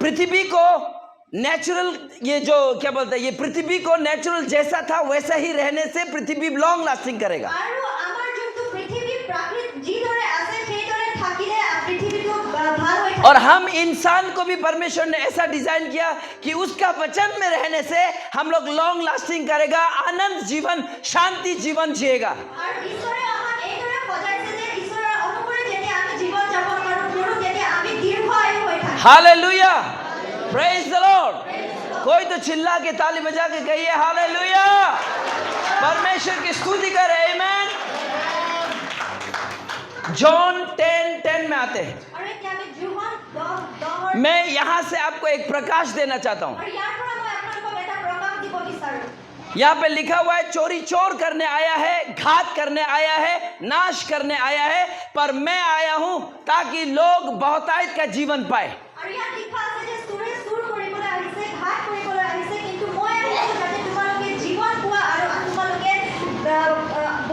पृथ्वी को नेचुरल, ये जो क्या बोलते हैं, ये पृथ्वी को नेचुरल जैसा था वैसा ही रहने से पृथ्वी लॉन्ग लास्टिंग करेगा। আৰু আমাৰ যোনটো পৃথিৱী প্ৰাকৃত যিদৰে আছে সেইদৰে থাকিলে পৃথিৱীটো ভাল হৈ থাকে। और हम इंसान को भी परमेश्वर ने ऐसा डिजाइन किया कि उसका वचन में रहने से हम लोग लॉन्ग लास्टिंग करेगा, आनंद जीवन, शांति जीवन जिएगा। আৰু ঈশ্বৰে আমাক এইদৰে সজাইছে যে ঈশ্বৰৰ অনুসৰি যেতিয়া আমি জীৱন যাপন কৰো তেতিয়া আমি দীৰ্ঘায়ু হৈ থাকিম। Hallelujah, praise the Lord. कोई तो चिल्ला के ताली बजा के कहिए हालेलुया, परमेश्वर की स्तुति करे। आमेन। जॉन 10:10 में आते हैं। আৰু এতিয়া আমি যোহান 10:10 मैं यहां से आपको एक प्रकाश देना चाहता हूं। আৰু ইয়াৰ পৰা মই আপোনালোকক এটা প্ৰকাশ দিব বিচাৰো। यहाँ पे लिखा हुआ है, चोरी चोर करने आया है, घात करने आया है, नाश करने आया है, पर मैं आया हूं ताकि लोग बहुतायत का जीवन पाए। আৰু ইয়াত লিখা আছে যে চোৰে চুৰ কৰিবলৈ আহিছে, ঘাত কৰিবলৈ আহিছে, কিন্তু মই আহিছো যাতে তোমালোকে জীৱন পোৱা আৰু তোমালোকে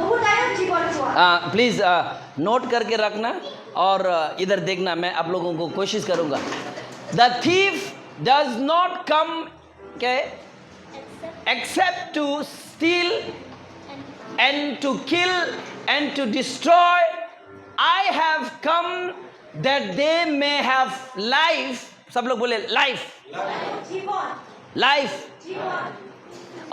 বহুতায়ত জীৱন পোৱা। प्लीज नोट करके रखना और इधर देखना, मैं आप लोगों को कोशिश करूंगा। The thief does not come के except to steal and to kill and to destroy. I have come that they may have life. सब लोग बोले लाइफ, जीवन लाइफ। जीवन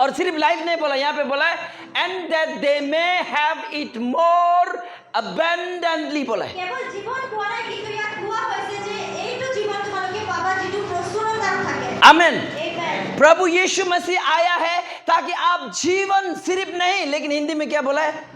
और सिर्फ लाइफ नहीं बोला, यहाँ पे बोला है and that they may have it more abundantly बोला है। কেৱল জীৱন পোৱা নাই, কিন্তু ইয়াত কোৱা হৈছে যে এইটো জীৱন তোমালোকে পাবা যিটো প্ৰচুৰতাত থাকে। आमेन। Amen. प्रभु यीशु मसीह आया है ताकि आप जीवन सिर्फ नहीं, लेकिन हिंदी में क्या बोला है,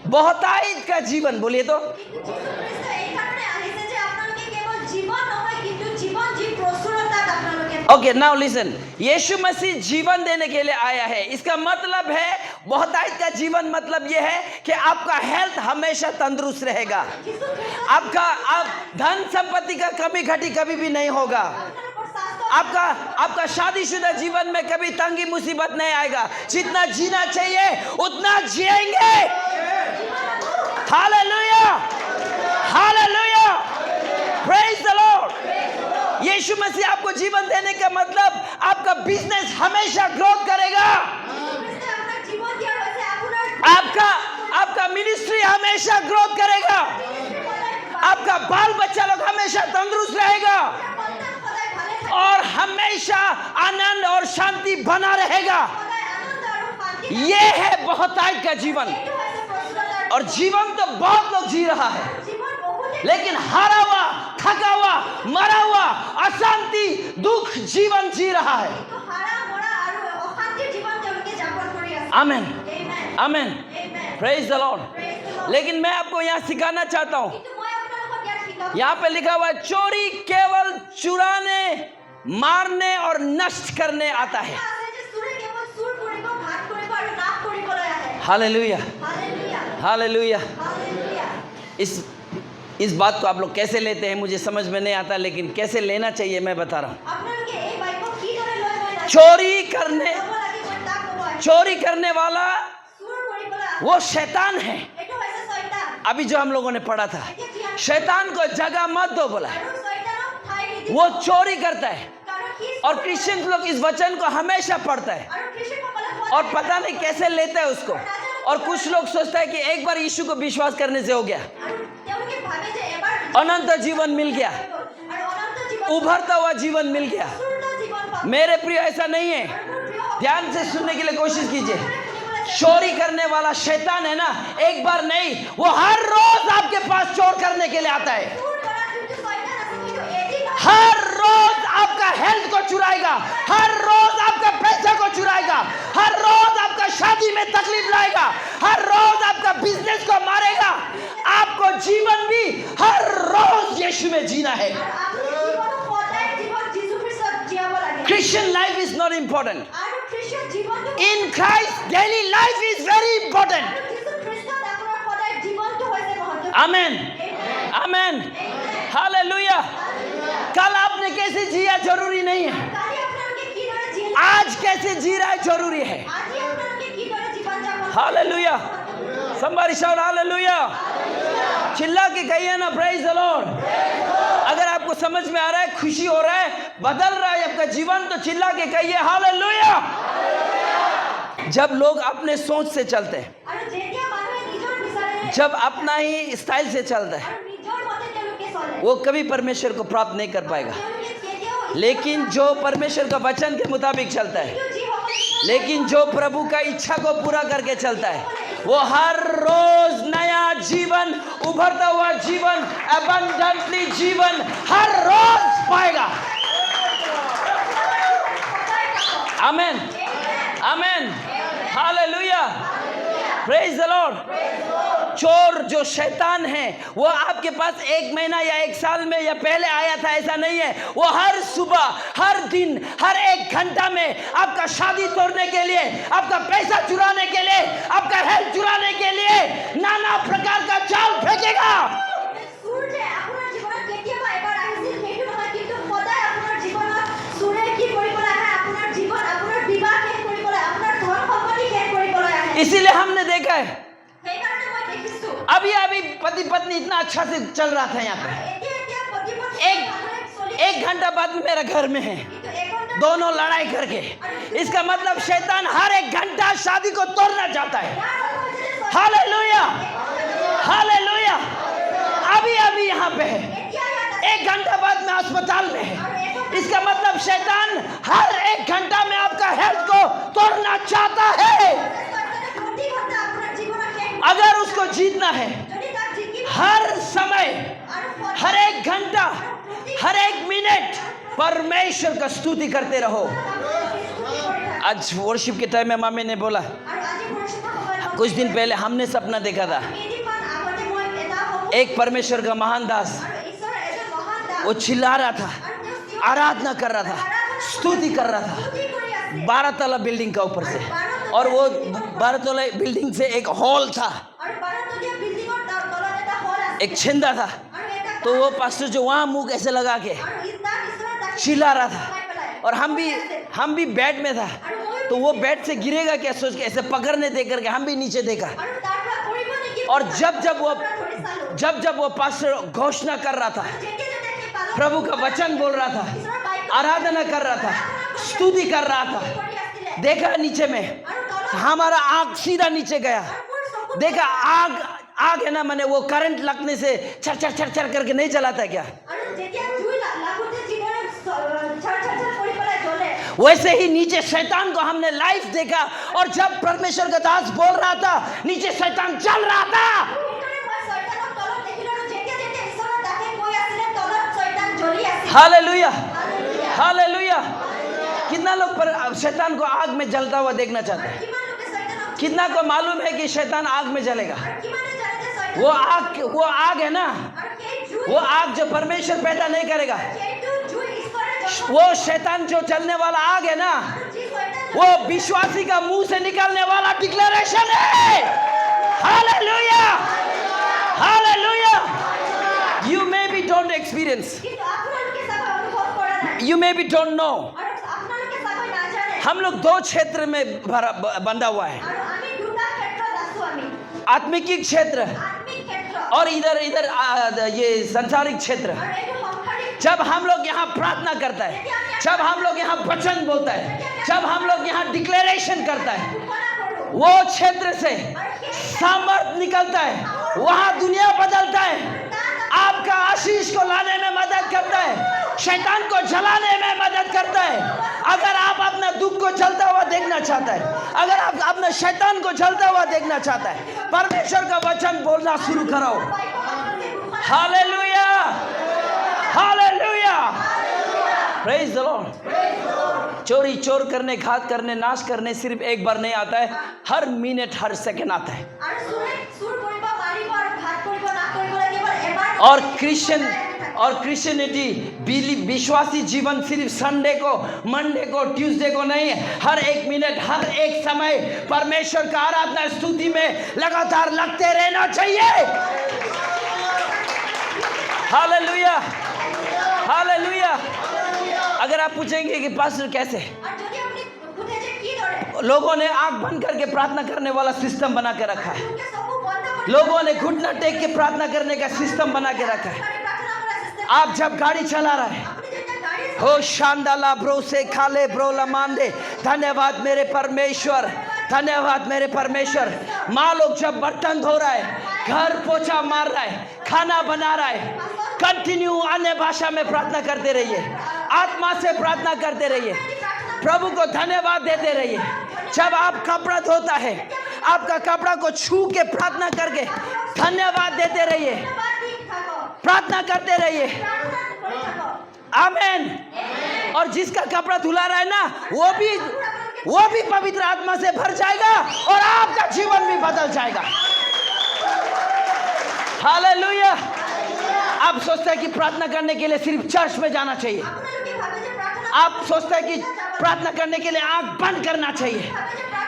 बहुतायत का जीवन। बोलिए तो, কিন্তু যীশু খ্ৰীষ্ট এই কাৰণে আহিছে যে আপোনালোকে কেৱল জীৱন নহয় কিন্তু জীৱন যি প্ৰচুৰতাত আপোনালোকে পাব। ओके नाउ लिसन, यीशु मसीह जीवन देने के लिए आया है। इसका मतलब है बहुतायत का जीवन, मतलब यह है कि आपका हेल्थ हमेशा तंदुरुस्त रहेगा, যীশু খ্ৰীষ্ট आपका आप धन संपत्ति का कमी घटी कभी भी नहीं होगा, আপোনালোকৰ স্বাস্থ্য आपका शादीशुदा जीवन में कभी तंगी मुसीबत नहीं आएगा। जितना जीना चाहिए उतना जिएंगे। Hallelujah, hallelujah, praise the Lord. यीशु मसीह आपको जीवन देने का मतलब आपका बिजनेस हमेशा ग्रोथ करेगा, খ্ৰীষ্টই আপোনাক জীৱন দিয়াৰ হৈছে আপোনাৰ आपका मिनिस्ट्री हमेशा ग्रोथ करेगा, आपका बाल बच्चा लोग हमेशा तंदुरुस्त रहेगा সন্তান সদায় ভালে থাকে, और हमेशा आनंद और शांति बना रहेगा। সদায় আনন্দ আৰু শান্তি। ये है बहुतायत का जीवन। এইটো और जीवन तो बहुत लोग जी रहा है, জীৱন বহুতে लेकिन हारा हुआ, थका हुआ, मरा हुआ, अशांति, दुख जीवन जी रहा है। কিন্তু হাৰা মৰা আৰু অশান্তিৰ জীৱন তেওঁলোকে যাপন কৰি আছে। आमेन, Amen. Amen, Amen. Praise the Lord. Praise the Lord. लेकिन मैं आपको यहाँ सिखाना चाहता हूँ, কিন্তু মই আপোনালোকক ইয়াত শিকাব यहाँ पे लिखा हुआ है चोरी केवल चुराने, मारने और नष्ट करने आता है। আছে যে চোৰে কেৱল চুৰ কৰিব, ঘাত কৰিব আৰু নাশ কৰিবলৈ আহে। Hallelujah, hallelujah, hallelujah. হালেলুয়া। इस बात को आप लोग कैसे लेते हैं मुझे समझ में नहीं आता, लेकिन कैसे लेना चाहिए मैं बता रहा हूँ। আপোনালোকে এই বাক্য কিদৰে লয় মই নাজানো। चोरी करने, ল'ব লাগে মই তাক ক'ব আহিছোঁ। चोरी करने वाला চুৰ কৰিবলৈ আহে। वो शैतान है। এইটো হৈছে শয়তান। अभी जो हम लोगों ने पढ़ा था, शैतान को जगह मत दो बोला है। আৰু শয়তানক ঠাই নিদিব। वो चोरी करता है কাৰণ সি और क्रिश्चियन लोग इस वचन को हमेशा पढ़ता है আৰু খ্ৰীষ্টানসকলে और पता नहीं कैसे लेता है उसको। और कुछ लोग सोचता है कि एक बार यीशु को विश्वास करने से हो गया, আৰু তেওঁলোকে ভাবে যে এবাৰ अनंत जीवन मिल गया, আৰু অনন্ত জীवन उभरता हुआ जीवन मिल गया। পূৰ্ণ জীवन পাব। मेरे प्रिय ऐसा नहीं है। মোৰ প্ৰিয় সকল ध्यान से सुनने के लिए कोशिश कीजिए। चोरी करने वाला शैतान है ना, एक बार नहीं, वो हर रोज आपके पास चोर करने के लिए आता है। চুৰ কৰা যোনটো শয়তান আছে সেইটো এদিন हर रोज आपका हेल्थ को चुराएगा, हर रोज आपका पैसा को चुराएगा, हर रोज आपका शादी में तकलीफ लाएगा, हर रोज आपका बिजनेस को मारेगा। आपको जीवन भी हर रोज यीशु में जीना है। আপুনি জীৱন সদায় জীৱন যীশু খ্ৰীষ্টত জীয়াব লাগে। Christian life is not important. আৰু খ্ৰীষ্টীয় জীৱনটো In Christ, daily life is very important. আৰু যীশু খ্ৰীষ্টত আপোনাৰ সদায় জীৱনটো হৈছে মহত্বপূৰ্ণ। Amen. Amen. Hallelujah. कल आपने कैसे जिया जरूरी नहीं है, কালি আপোনালোকে কিদৰে জীয়াই आज कैसे जी रहा है जरूरी है। আজি আপোনালোকে কিদৰে জীৱন যাপন Hallelujah. Somebody shout hallelujah. चिल्ला के कहिए ना praise the Lord. अगर आपको समझ में आ रहा है, खुशी हो रहा है, बदल रहा है आपका जीवन, तो चिल्ला के कहिए hallelujah. जब लोग अपने सोच से चलते हैं, আৰু যেতিয়া মানুহে নিজৰ বিচাৰে जब अपना ही स्टाइल से चलता है, আৰু নিজৰ মতে তেওঁলোকে চলে वो कभी परमेश्वर को प्राप्त नहीं कर पाएगा। তেওঁলোকে কেতিয়াও लेकिन जो परमेश्वर का वचन के मुताबिक चलता है, लेकिन जो प्रभु का इच्छा को पूरा करके चलता है, वो हर रोज नया जीवन, उभरता हुआ जीवन, अबंडेंटली जीवन हर रोज पाएगा। आमेन, आमेन, हालेलुया, प्रेज द लॉर्ड। चोर जो शैतान है, वो आपके पास एक महीना या एक साल में या पहले आया था ऐसा नहीं है। वो हर सुबह, हर दिन, हर एक घंटा में आपका शादी तोड़ने के लिए, आपका पैसा चुराने के लिए, आपका हेल्थ चुराने के लिए नाना प्रकार का जाल फेंकेगा। চুৰে আপোনাৰ জীৱনত কেতিয়াবা এবাৰ আহিছিল সেইটো নহয়, কিন্তু সদায় আপোনাৰ জীৱনত চুৰে কি কৰিবলৈ আহে, আপোনাৰ জীৱন, আপোনাৰ বিবাহ শেষ কৰিবলৈ, আপোনাৰ ধন সম্পত্তি শেষ কৰিবলৈ আহে। इसीलिए हमने देखा है, সেইকাৰণে মই দেখিছো अभी अभी पति पत्नी इतना अच्छा से चल रहा था यहाँ पे, এতিয়া এতিয়া পতি পত্নী ভালদৰে চলি एक घंटा बाद मेरा घर में है, কিন্তু এঘণ্টা दोनों लड़ाई करके। इसका मतलब शैतान हर एक घंटा शादी को तोड़ना चाहता है। Hallelujah, hallelujah. अभी अभी यहाँ पे है, एक घंटा बाद में अस्पताल में है। इसका मतलब शैतान हर एक घंटा में आपका हेल्थ को तोड़ना चाहता है। প্ৰতি ঘণ্টা আপোনাৰ জীৱনত শেষ अगर उसको जीतना है, যদি তাক জিকিব हर समय, আৰু সদায় हर एक घंटा, हर एक मिनट परमेश्वर का स्तुति करते रहो। आज वर्शिप के टाइम में मामी ने बोला, আৰু আজি বৰষুণৰ সময়ত कुछ दिन पहले हमने सपना देखा था, কেইদিনমান আগতে মই এটা সপোন एक परमेश्वर का महान दास, আৰু ঈশ্বৰৰ এজন মহান দাস वो चिल्ला रहा था, আৰু তেওঁ চিঞৰ आराधना कर रहा था, स्तुति कर रहा था, স্তুতি কৰি আছে 12 तला बिल्डिंग का ऊपर से। और वो 12 तला बिल्डिंग से एक हॉल था, আৰু 12 তলীয়া বিল্ডিঙৰ তলত এটা হল আছে एक छिंदा था। আৰু এটা तो वो पास्टर जो वहाँ मुंह ऐसे लगा के আৰু ইছতাৰ ঈশ্বৰৰ তাক चिल्ला रहा था, পেলাই পেলাই और हम भी बेड में था, तो वो बेड से गिरेगा क्या सोच के ऐसे पकड़ने दे करके हम भी नीचे देखा। আৰু তাৰ পৰা পৰিব নেকি और जब जब वो पास्टर घोषणा कर रहा था, যেতিয়া যেতিয়া সেই পালক प्रभु का वचन बोल रहा था, ঈশ্বৰৰ বাইক आराधना कर रहा था, स्तुति कर रहा था, কৰি আছিলে देखा नीचे में, আৰু তলত हमारा आंख सीधा नीचे गया। মোৰ চকু देखा आग आग है ना, मैंने वो करंट लगने से छर छर छर छर करके नहीं जलाता क्या, আৰু যেতিয়া জুই লাগোতে জীৱনত ছৰ ছৰ ছৰ কৰি পেলাই জ্বলে वैसे ही नीचे शैतान को हमने लाइव देखा, और जब परमेश्वर का दास बोल रहा था नीचे शैतान चल रहा था। Hallelujah, hallelujah. कितना लोग पर शैतान को आग में जलता हुआ देखना चाहते हैं? कितना को मालूम है कि शैतान आग में जलेगा? वो आग है ना, वो आग जो परमेश्वर पैदा नहीं करेगा। वो शैतान जो चलने वाला आग है ना, वो विश्वासी का मुंह से निकलने वाला डिक्लेरेशन है। Hallelujah, hallelujah. You maybe don't experience, you maybe don't know। हम लोग दो क्षेत्र में बंधा हुआ है, आत्मिक क्षेत्र और इधर ये सांसारिक क्षेत्र। जब हम लोग यहाँ प्रार्थना करता है, जब हम लोग यहाँ वचन बोलता है, जब हम लोग यहाँ डिक्लेरेशन करता है, वो क्षेत्र से सामर्थ निकलता है, वहाँ दुनिया बदलता है। आपका आशीष को लाने में मदद करता है, शैतान को जलाने में मदद करता है। अगर आप अपना दुख को जलता हुआ देखना चाहता है, अगर आप अपने शैतान को जलता हुआ देखना चाहता है, परमेश्वर का वचन बोलना शुरू करो। Hallelujah, hallelujah, praise the Lord. चोरी चोर करने, घात करने, नाश करने सिर्फ एक बार नहीं आता है, हर मिनट हर सेकंड आता है। और क्रिश्चियनिटी विश्वासी जीवन सिर्फ संडे को, मंडे को, ट्यूसडे को नहीं, हर एक मिनट हर एक समय परमेश्वर का आराधना स्तुति में लगातार लगते रहना चाहिए। Hallelujah, hallelujah. अगर आप पूछेंगे कि पास्टर कैसे, लोगों ने आंख बंद करके प्रार्थना करने वाला सिस्टम बना के रखा है। लोगों ने घुटना टेक के प्रार्थना करने का सिस्टम बना के रखा है। आप जब गाड़ी चला रहे हैं, हो शांदाला ब्रो से खाले ब्रो लमांदे, धन्यवाद मेरे परमेश्वर, धन्यवाद मेरे परमेश्वर। माँ लोग जब बर्तन धो रहा है, घर पोछा मार रहा है, खाना बना रहा है, कंटिन्यू अन्य भाषा में प्रार्थना करते रहिए, आत्मा से प्रार्थना करते रहिए, प्रभु को धन्यवाद देते रहिए। जब आप कपड़ा धोता है, आपका कपड़ा को छू के प्रार्थना करके धन्यवाद देते रहिए, प्रार्थना करते रहिए। आमीन। और जिसका कपड़ा धुला रहा है ना, वो भी पवित्र आत्मा से भर जाएगा और आपका जीवन भी बदल जाएगा। हालेलुया। आप सोचते हैं कि प्रार्थना करने के लिए सिर्फ चर्च में जाना चाहिए, आप सोचते हैं कि प्रार्थना करने के लिए आंख बंद करना चाहिए,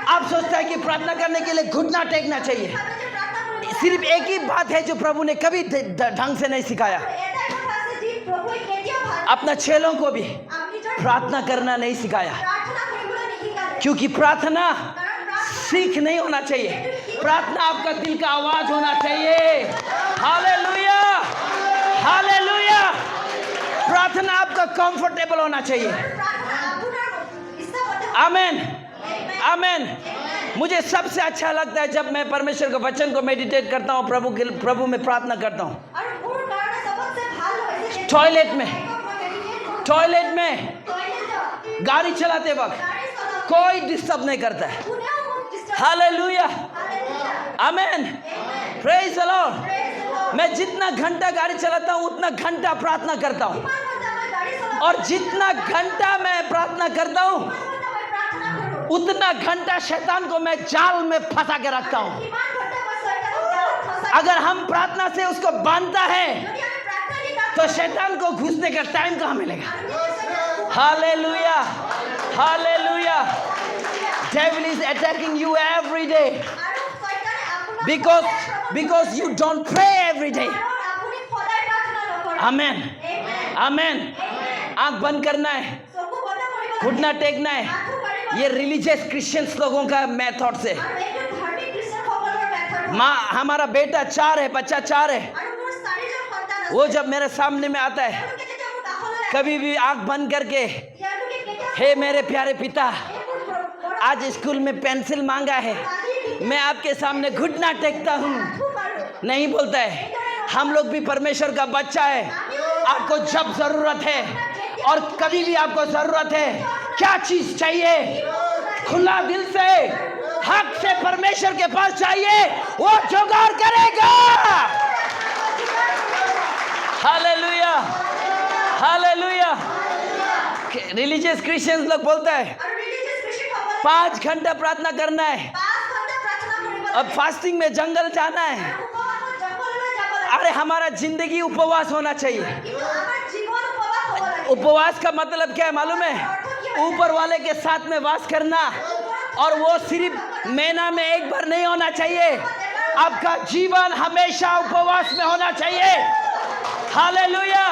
आप सोचते हैं कि प्रार्थना करने के लिए घुटना टेकना चाहिए। सिर्फ एक ही बात है जो प्रभु ने कभी ढंग से नहीं सिखाया, अपना चेलों को भी प्रार्थना करना नहीं सिखाया। क्योंकि प्रार्थना सीख नहीं होना चाहिए, प्रार्थना आपका दिल का आवाज होना चाहिए। Hallelujah, hallelujah. प्रार्थना आपका कंफर्टेबल होना चाहिए। आमीन, आमीन। मुझे सबसे अच्छा लगता है जब मैं परमेश्वर के वचन को मेडिटेट करता हूँ, प्रभु में प्रार्थना करता हूँ। टॉयलेट में गाड़ी चलाते वक्त कोई डिस्टर्ब नहीं करता है। हालेलुया, आमीन, प्रेज द लॉर्ड। मैं जितना घंटा गाड़ी चलाता हूँ उतना घंटा प्रार्थना करता हूँ, और जितना घंटा मैं प्रार्थना करता हूँ उतना घंटा शैतान को मैं जाल में फंसा के रखता हूँ। अगर हम प्रार्थना से उसको बांधता है तो शैतान को घुसने का टाइम कहाँ मिलेगा। Hallelujah, hallelujah. Devil is attacking you every day because you don't pray every day. आमीन, आमीन। आंख बंद करना है, घुटना टेकना है, ये रिलीजियस क्रिश्चियंस लोगों का मेथड से। माँ, हमारा बेटा 4 है, बच्चा 4 है, वो जब मेरे सामने में आता है कभी भी आंख बंद करके, हे मेरे प्यारे पिता, आज स्कूल में पेंसिल मांगा है, मैं आपके सामने घुटना टेकता हूँ, नहीं बोलता है। हम लोग भी परमेश्वर का बच्चा है। आपको जब जरूरत है और कभी भी आपको जरूरत है क्या चीज चाहिए खुला दिल से हक से परमेश्वर के पास चाहिए वो जुगाड़ करेगा हालेलुया हालेलुया रिलीजियस क्रिश्चियंस लोग बोलते हैं 5 घंटा प्रार्थना करना है अब फास्टिंग में जंगल जाना है अरे हमारा जिंदगी उपवास होना चाहिए उपवास का मतलब क्या है मालूम है ऊपर वाले के साथ में वास करना और वो सिर्फ महीना में एक बार नहीं होना चाहिए आपका जीवन हमेशा उपवास में होना चाहिए हालेलुया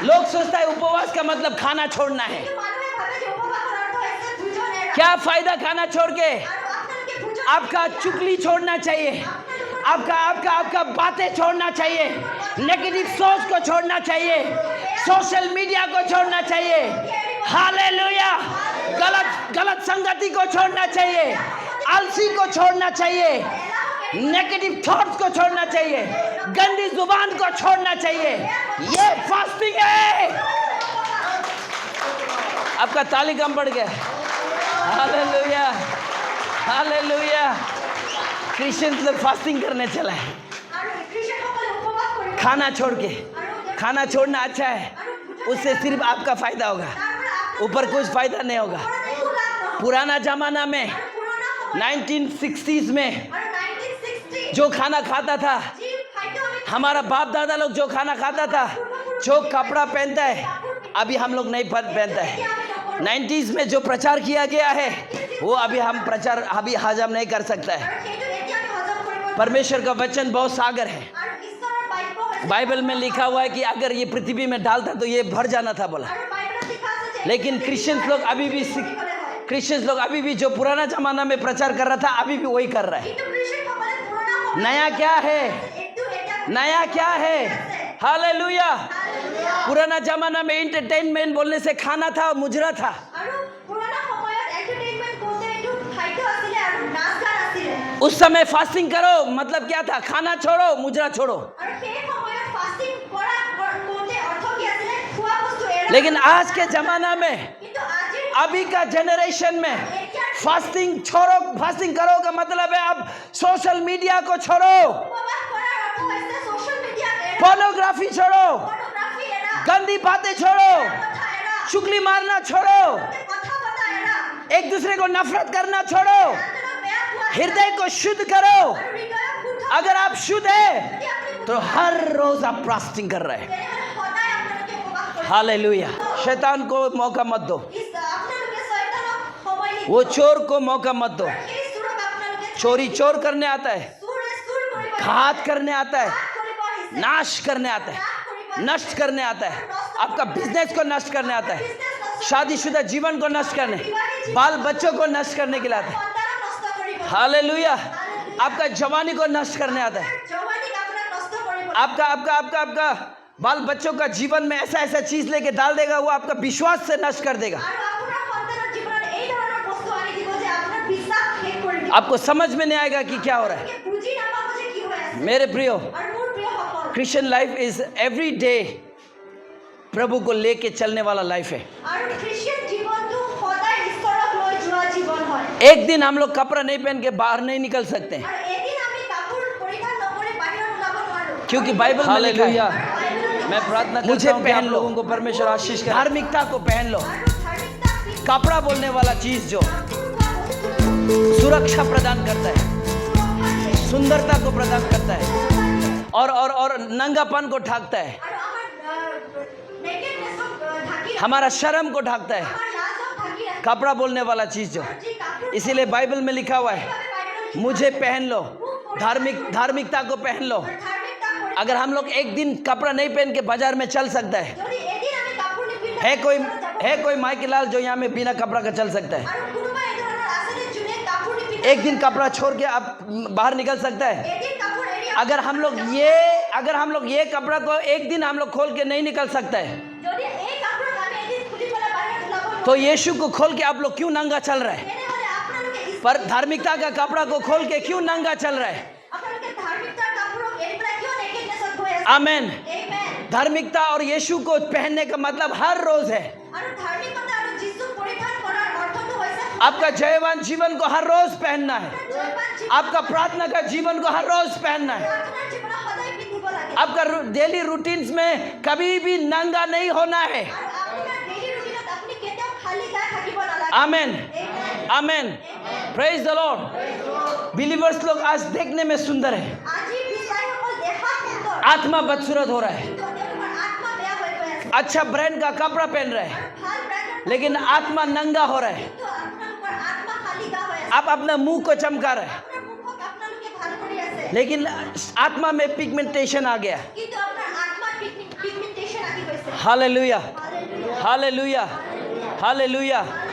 लोग सोचता है उपवास का मतलब खाना छोड़ना है क्या फायदा खाना छोड़ के आपका चुगली छोड़ना चाहिए आपका बातें छोड़ना चाहिए नेगेटिव सोच को छोड़ना चाहिए सोशल मीडिया को छोड़ना चाहिए हालेलुया गलत संगति को छोड़ना चाहिए आलसी को छोड़ना चाहिए नेगेटिव थॉट्स को छोड़ना चाहिए गंदी जुबान को छोड़ना चाहिए ये फास्टिंग है आपका ताली कम पड़ गया हालेलुया हालेलुया क्रिश्चियंस लोग फास्टिंग करने चला है खाना छोड़ के खाना छोड़ना अच्छा है उससे सिर्फ आपका फायदा होगा ऊपर कुछ फायदा नहीं होगा पुराना जमाना में 1960s में जो खाना खाता था हमारा बाप दादा लोग जो खाना खाता था जो कपड़ा पहनता है अभी हम लोग नहीं पहनता है 90s में जो प्रचार किया गया है वो अभी हम प्रचार अभी हजम नहीं कर सकता है परमेश्वर का वचन बहुत सागर है बाइबल में लिखा हुआ है कि अगर ये पृथ्वी में डालता तो ये भर जाना था बोला लेकिन क्रिश्चियंस लोग अभी भी जो पुराना जमाना में प्रचार कर रहा था अभी भी वही कर रहा है नया क्या है हालेलुया पुराना जमाना में एंटरटेनमेंट बोलने से खाना था मुजरा था उस समय फास्टिंग करो मतलब क्या था खाना छोड़ो मुजरा छोड़ो लेकिन आज के जमाना में अभी का जनरेशन में फास्टिंग करो का मतलब है आप सोशल मीडिया को छोड़ो पोर्नोग्राफी छोड़ो गंदी बातें छोड़ो चुगली मारना छोड़ो एक दूसरे को नफरत करना छोड़ो हृदय को शुद्ध करो अगर आप शुद्ध है तो हर रोज आप फास्टिंग कर रहे हैं हालेलुया शैतान को मौका मत दो वो चोर को मौका मत दो चोर करने आता है घात करने आता है नाश करने आता है नष्ट करने आता है आपका बिजनेस को नष्ट करने आता है शादीशुदा जीवन को नष्ट करने बाल बच्चों को नष्ट करने के लिए आता है हालेलुया आपका जवानी को नष्ट करने आता है आपका बाल बच्चों का जीवन में ऐसा चीज लेके डाल देगा वो आपका विश्वास से नष्ट कर देगा आपको समझ में नहीं आएगा कि क्या हो रहा है मेरे प्रियो Christian life is every day प्रभु को लेके चलने वाला लाइफ है एक दिन हम लोग कपड़ा नहीं पहन के बाहर नहीं निकल सकते हैं क्योंकि बाइबल में लिखा है मैं प्रार्थना मुझे पहन लो लोगों को परमेश्वर आशीष करे धार्मिकता को पहन लो कपड़ा बोलने वाला चीज जो सुरक्षा प्रदान करता है सुंदरता को प्रदान करता है और नंगापन को ढाकता है हमारा शर्म को ढाकता है कपड़ा बोलने वाला चीज जो इसीलिए बाइबल में लिखा हुआ है मुझे पहन लो धार्मिकता को पहन लो अगर हम लोग एक दिन कपड़ा नहीं पहन के बाजार में चल सकता है कोई माइकलाल जो यहाँ में बिना कपड़ा का चल सकता है एक दिन कपड़ा छोड़ के आप बाहर निकल सकता है अगर हम लोग ये कपड़ा को एक दिन हम लोग खोल के नहीं निकल सकता है तो यीशु को खोल के आप लोग क्यों नंगा चल रहा है पर धार्मिकता का कपड़ा को खोल के क्यों नंगा चल रहा है आमेन धार्मिकता और यीशु को पहनने का मतलब हर रोज है आपका जयवान जीवन को हर रोज पहनना है। জয়বান জীবন आपका प्रार्थना का जीवन को हर रोज पहनना है। प्रार्थनार जीवन सदाय पिंधिब लागे आपका डेली रूटीन्स में कभी भी नंगा नहीं होना है। আৰু আপোনাৰ ডেইলি ৰুটিনত আপুনি কেতিয়াও খালি গায়ে থাকিব নালাগে आमेन, आमेन, प्रेज द लॉर्ड। बिलीवर्स लोग आज देखने में सुंदर है, আজি বিশ্বাসীসকল দেখাত সুন্দৰ आत्मा बदसूरत हो रहा है, কিন্তু তেওঁলোকৰ आत्मा বেয়া হৈ গৈ আছে अच्छा ब्रांड का कपड़ा पहन रहा है, আৰু ভাল ব্ৰেণ্ডৰ लेकिन आत्मा नंगा हो रहा है। কিন্তু আপোনালোকৰ आत्मा খালি গা হৈ আছে आप अपना मुंह को चमका रहे हैं, আপোনাৰ মুখক আপোনালোকে ভাল কৰি আছে लेकिन आत्मा में पिगमेंटेशन आ गया। কিন্তু আপোনাৰ আত্মাত পিগমেন্টেশন আহি গৈছে hallelujah, hallelujah hallelujah, hallelujah. Hallelujah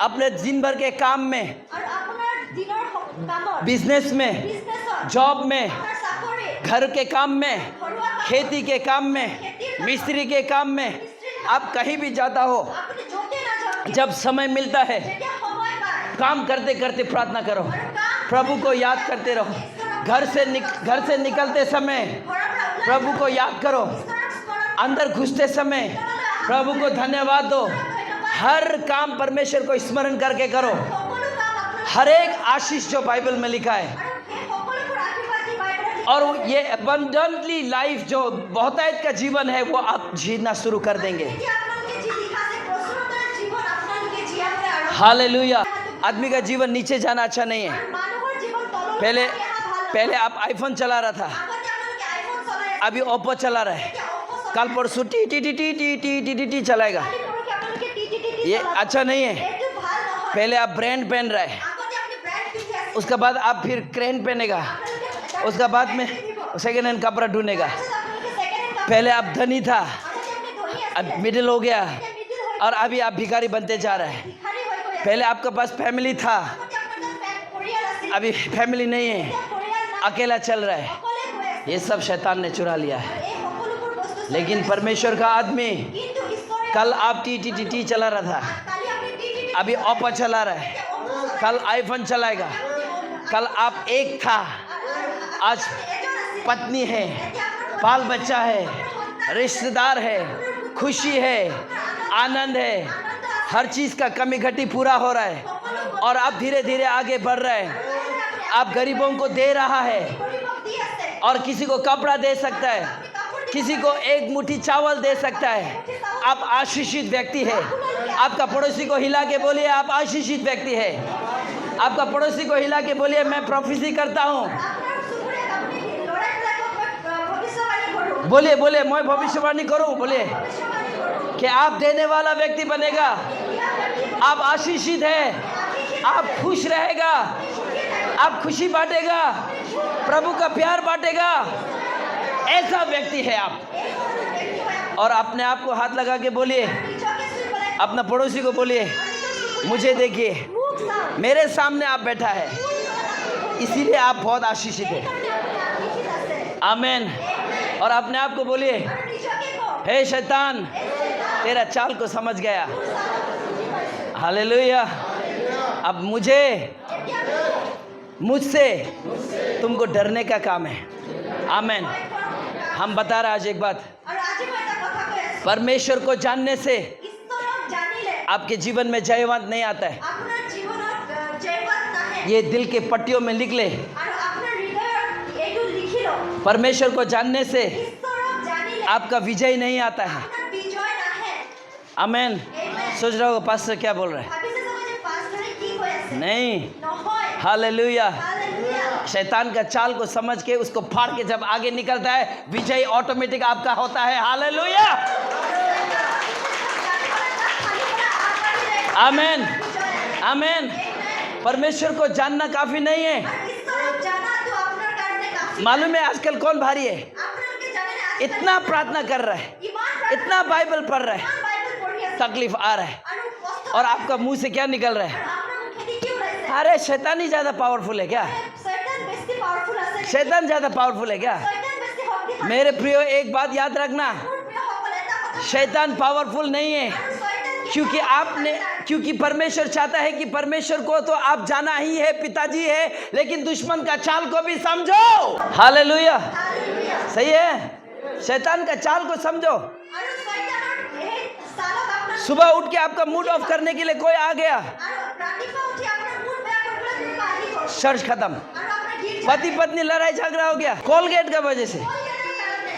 अपने दिन भर के काम में, আৰু আপোনাৰ দিনৰ কামৰ बिजनेस में, বিজনেছত जॉब में, আপোনাৰ চাকৰি घर के काम में, ঘৰুৱা কাম खेती के काम में, मिस्त्री के काम में, आप कहीं भी जाता हो, আপুনি য'তে নাযাওক जब समय मिलता है যেতিয়া সময় পায় काम करते करते प्रार्थना करो, আৰু কাম प्रभु को याद करते रहो। घर से निकलते समय ঘৰৰ পৰা ওলাই प्रभु को याद करो, ঈশ্বৰক স্মৰণ अंदर घुसते समय प्रभु को धन्यवाद दो। हर काम परमेश्वर को स्मरण करके करो। সকলো কাম আপোনাৰ हर एक आशीष जो बाइबल में लिखा है, আৰু সেই সকলোবোৰ আশীৰ্বাদ যি বাইবেলত और ये abundantly लाइफ जो बहुतायत का जीवन है वो आप जीना शुरू कर देंगे। যেতিয়া আপোনালোকে যি লিখা আছে প্ৰচুৰতাৰ জীৱন আপোনালোকে জীয়াবলৈ আৰম্ভ हालेलुया। आदमी का जीवन नीचे जाना अच्छा नहीं है। আৰু মানুহৰ জীৱন তললৈ पहले নামি অহা ভাল নহয়। पहले आप आईफोन चला रहा था, আগতে আপোনালোকে আইফোন চলাই আছে अभी ओप्पो चला रहा है, এতিয়া অপ্পো চলাই कल परसों T T T T T T T T T चलाएगा। কালি পৰহি আপোনালোকে টি ये अच्छा नहीं है। এইটো ভাল নহয় पहले आप ब्रांड पहन रहे हैं, আগতে আপুনি ব্র্যান্ড পিন্ধি আছে उसके बाद आप फिर क्रेन पहनेगा, उसके बाद में सेकेंड हैंड कपड़ा ढूंढेगा। আপোনালোকে সেকেন্ড হ্যান্ড কাপড় पहले आप धनी था, আগতে আপনি ধনী अब আছিলেন मिडिल हो गया, এতিয়া মিডিল হৈ और अभी आप भिखारी बनते जा रहे हैं। ভিখাৰী হৈ গৈ আছে पहले आपके पास फैमिली था, আগতে আপোনাৰ তাত পৰিয়াল আছিল अभी फैमिली नहीं है, এতিয়া পৰিয়াল নাই अकेला चल रहा है। অকলে গৈ আছে ये सब शैतान ने चुरा लिया है। এই সকলোবোৰ বস্তু लेकिन परमेश्वर का आदमी, কিন্তু ঈশ্বৰে कल आप टी टी टी टी चला रहा था, কালি আপনি টি अभी ओप्पो चला रहा है, कल आईफोन चलाएगा। कल आप एक था, आज पत्नी है, बाल बच्चा है, रिश्तेदार है, खुशी है, आनंद है, हर चीज़ का कमी घटी पूरा हो रहा है, और आप धीरे धीरे आगे बढ़ रहे हैं। आप गरीबों को दे रहा है, গরিবক দি আছে और किसी को कपड़ा दे सकता है, किसी को एक मुट्ठी चावल दे सकता है। आप आशीषित व्यक्ति है। आपका पड़ोसी को हिला के बोलिए आप आशीषित व्यक्ति है। आपका पड़ोसी को हिला के बोलिए मैं प्रोफेसी करता हूँ। আপনার সুগুরে আপনি লড়াইবিলাকক ভবিষ্যবাণী করুন बोलिए बोलिए मैं भविष्यवाणी करूँ, बोलिए ভবিষ্যবাণী করুন कि आप देने वाला व्यक्ति बनेगा, आप आशीषित है, आप खुश रहेगा, आप खुशी बांटेगा, प्रभु का प्यार बांटेगा, ऐसा व्यक्ति है आप। और अपने आप को हाथ लगा के बोलिए, নিজকে সুই বলে अपना पड़ोसी को बोलिए मुझे देखिए, মুখ সাম मेरे सामने आप बैठा है, इसीलिए आप बहुत आशीषित है। আশীর্বাদ আছে आमेन। और अपने आप को बोलिए আর নিজকে কো हे शैतान तेरा चाल को समझ गया। हालेलुया। अब मुझे मुझसे तुमको डरने का काम है। आमेन। हम बता रहे आज एक बात, আর আজি মই এটা কথা কৈ আছো परमेश्वर को जानने से ঈশ্বৰক জানিলে आपके जीवन में जयवंत नहीं आता है। আপোনাৰ জীৱনত জয়বাদ নাহে ये दिल के पट्टियों में लिख ले। আৰু আপোনাৰ হৃদয়ত এইটো লিখি লওক परमेश्वर को जानने से ঈশ্বৰক জানিলে आपका विजय नहीं आता है। আপোনাৰ বিজয় নাহে आमेन। Amen. सोच रहा होगा पास्टर क्या बोल रहा है? ভাবিছে চাগে যে পাষ্টৰে কি কৈ আছে नहीं। নহয় हालेलुया। হালেলুয়া शैतान का चाल को समझ के उसको फाड़ के जब आगे निकलता है, विजय ऑटोमेटिक आपका होता है। हालेलुया। आमेन, आमेन। परमेश्वर को जानना काफी नहीं है। मालूम है आजकल कौन भारी है? इतना प्रार्थना कर रहा है, इतना बाइबल पढ़ रहा है, तकलीफ आ रहा है, और आपका मुंह से क्या निकल रहा है? अरे शैतान ही ज्यादा पावरफुल है क्या? शैतान ज्यादा पावरफुल है क्या? मेरे प्रियो एक बात याद रखना, शैतान पावरफुल नहीं है, क्योंकि परमेश्वर चाहता है कि परमेश्वर को तो आप जाना ही है, पिताजी है, लेकिन दुश्मन का चाल को भी समझो। हालेलुया। सही है, शैतान का चाल को समझो। सुबह उठ के आपका मूड ऑफ करने के लिए कोई आ गया, चर्च खत्म। আৰু আপোনাৰ গীৰ্জা पति पत्नी लड़ाई झगड़ा हो गया, कोलगेट का वजह से, কলগেটৰ কাৰণে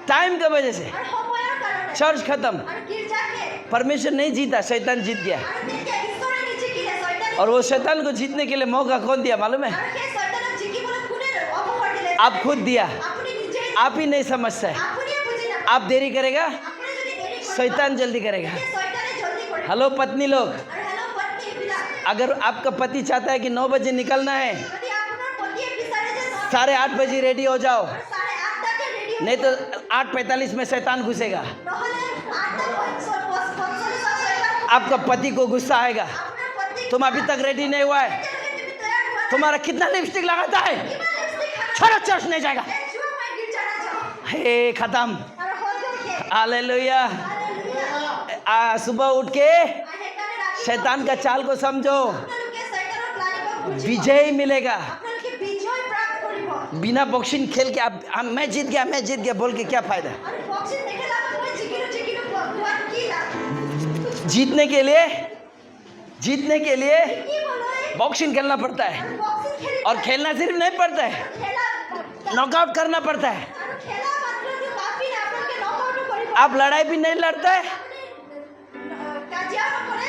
टाइम का वजह से, আৰু সময়ৰ কাৰণে चर्च खत्म। আৰু গীৰ্জা শেষ परमेश्वर नहीं जीता, शैतान जीत गया। আৰু তেতিয়া ঈশ্বৰে নিজিকিলে শয়তানে और वो शैतान को जीतने के लिए मौका कौन दिया मालूम है? আৰু সেই শয়তানক জিকিবলৈ কোনে অৱসৰ দিলে आप खुद दिया। আপুনি নিজে आप ही नहीं समझता है। আপুনিয়ে বুজি নাপায় आप देरी करेगा, আপুনি যদি দেৰি কৰে शैतान जल्दी करेगा। তেতিয়া শয়তানে জলদি কৰে हेलो पत्नी लोग, আৰু হেল্ল' পত্নী বিলাক अगर आपका पति चाहता है कि 9 बजे निकलना है, যদি আপোনাৰ পতিয়ে বিচাৰে যে 8:30 बजे रेडी हो जाओ, 8:30 তাতে ৰেডি नहीं तो 8:45 में शैतान घुसेगा। নহলে 8:45 শয়তান आपका पति को गुस्सा आएगा, আপোনাৰ পত্নী तुम अभी तक रेडी नहीं हुआ है, এতিয়ালৈকে তুমি তৈয়াৰ হোৱা নাই तुम्हारा कितना लिपस्टिक लगाता है, কিমান লিপষ্টিক খানা छोड़ो चर्च नहीं जाएगा। এই জুৱা মই গীৰ্জা নাযাওঁ हे खत्म। আৰু হৈ গ'ল শেষ हालेलुया। হালেলুয়া सुबह उठ के সেইকাৰণে ৰাতিপুৱা शैतान का चाल को समझो, আপোনালোকে শয়তানৰ প্লানিকক বুজিব विजय मिलेगा। আপোনালোকে বিজয় প্ৰাপ্ত কৰিব बिना बॉक्सिंग खेल के आप मैं जीत गया बोल के क्या फायदा? আৰু বক্সিং নেখেলাকৈ মই জিকিলো কোৱাত কি লাভ जीतने के लिए জিকিবলৈ बॉक्सिंग खेलना पड़ता है, আৰু বক্সিং খেলি और खेलना सिर्फ नहीं पड़ता है, খেলা नॉकआउट करना पड़ता है। আৰু খেলা মাত্ৰটো কাফি নাই আপোনালোকে নকআউটো কৰিব आप लड़ाई भी नहीं लड़ते है, আপুনি কাজিয়া নকৰে